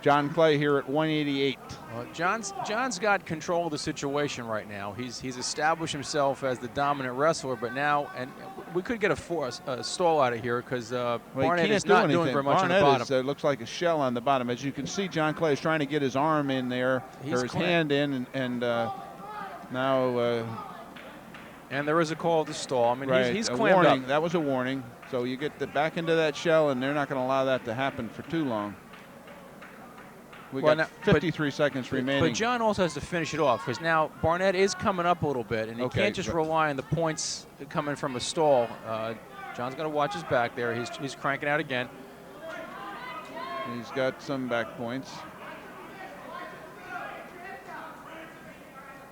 S1: John Clay here at 188.
S3: Well, John's got control of the situation right now. He's established himself as the dominant wrestler, but now, and we could get a stall out of here because Barnett is not doing very much on the bottom.
S1: Barnett looks like a shell on the bottom. As you can see, John Clay is trying to get his arm in there, or his hand in, and now.
S3: And there is a call to stall. I mean,
S1: right,
S3: he's
S1: a
S3: clammed
S1: warning.
S3: up.
S1: That was a warning. So you get back into that shell, and they're not going to allow that to happen for too long. We got 53 seconds remaining.
S3: But John also has to finish it off because now Barnett is coming up a little bit, and he can't just rely on the points coming from a stall. John's going to watch his back there. He's cranking out again.
S1: He's got some back points.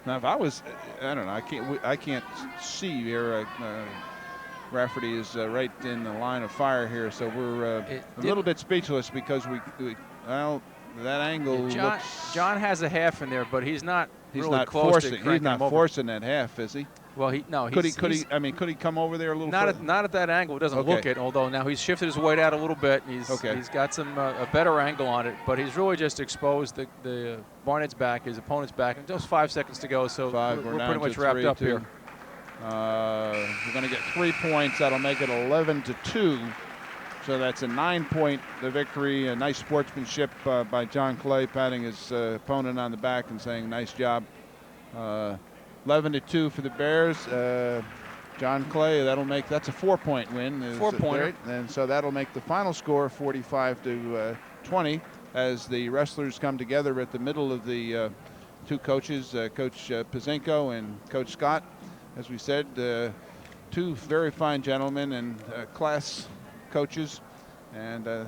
S1: Now, if I was, I don't know, I can't see here. Rafferty is right in the line of fire here, so we're a little bit speechless because well, that angle looks.
S3: John has a half in there, but he's not.
S1: He's
S3: really
S1: not
S3: close
S1: forcing.
S3: to
S1: He's not
S3: him
S1: forcing that half, is he?
S3: Well,
S1: Could he come over there a little?
S3: Not at that angle. It doesn't look it. Although now he's shifted his weight out a little bit. He's got some a better angle on it, but he's really just exposed the Barnett's back, his opponent's back, and just 5 seconds to go. So we're pretty much wrapped up here.
S1: We're going to get 3 points. That'll make it 11-2. So that's a 9-point victory. A nice sportsmanship by John Clay, patting his opponent on the back and saying, "Nice job." 11-2 for the Bears. John Clay, that's a 4-point win.
S3: 4-pointer.
S1: And so that'll make the final score 45-20 as the wrestlers come together at the middle of the two coaches, Coach Pazinko and Coach Scott. As we said, two very fine gentlemen and class coaches. And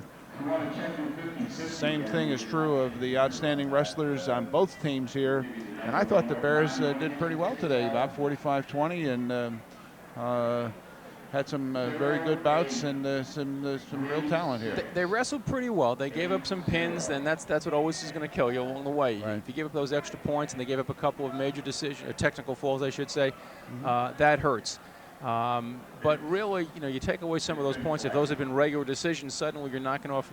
S1: same thing is true of the outstanding wrestlers on both teams here. And I thought the Bears did pretty well today, about 45-20, and had some very good bouts and some real talent here.
S3: They wrestled pretty well. They gave up some pins, and that's what always is going to kill you along the way.
S1: Right.
S3: If you give up those extra points and they gave up a couple of major technical falls, I should say, that hurts. But really, you take away some of those points. If those had been regular decisions, suddenly you're knocking off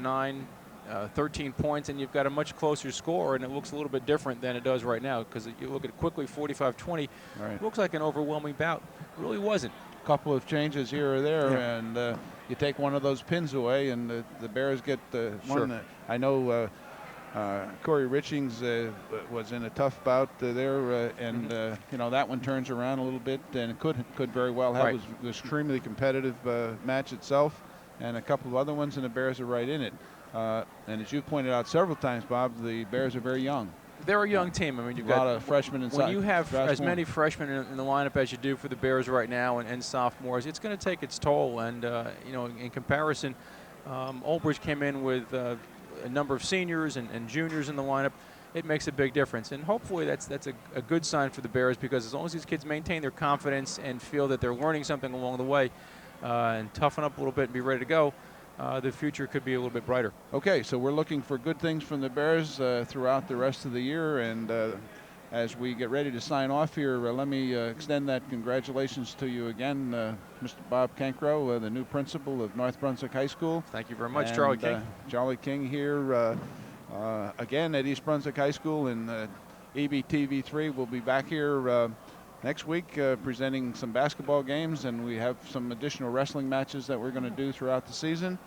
S3: 13 points, and you've got a much closer score, and it looks a little bit different than it does right now. Because you look at it quickly, 45-20, it looks like an overwhelming bout. It really wasn't.
S1: Couple of changes here or there, and you take one of those pins away, and the Bears get one. I know Corey Richings was in a tough bout there, and that one turns around a little bit, and it could very well have. It was an extremely competitive match itself, and a couple of other ones, and the Bears are right in it. And as you pointed out several times, Bob, the Bears are very young.
S3: They're a young team. I mean, you've got
S1: a lot of freshmen inside.
S3: When you have as many freshmen in the lineup as you do for the Bears right now, and sophomores, it's going to take its toll. And in comparison, Old Bridge came in with a number of seniors and juniors in the lineup. It makes a big difference, and hopefully that's a good sign for the Bears, because as long as these kids maintain their confidence and feel that they're learning something along the way, and toughen up a little bit and be ready to go, the future could be a little bit brighter. Okay, so we're looking for good things from the Bears throughout the rest of the year, and as we get ready to sign off here, let me extend that congratulations to you again, Mr. Bob Cancro, the new principal of North Brunswick High School. Thank you very much, Charlie King.
S1: Charlie King here again at East Brunswick High School, and EBTV3 will be back here next week presenting some basketball games, and we have some additional wrestling matches that we're going to do throughout the season.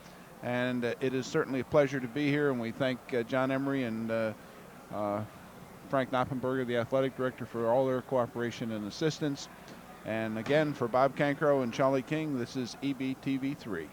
S1: And it is certainly a pleasure to be here, and we thank John Emery and Frank Knoppenberger, the athletic director, for all their cooperation and assistance. And again, for Bob Cancro and Charlie King, this is EBTV3.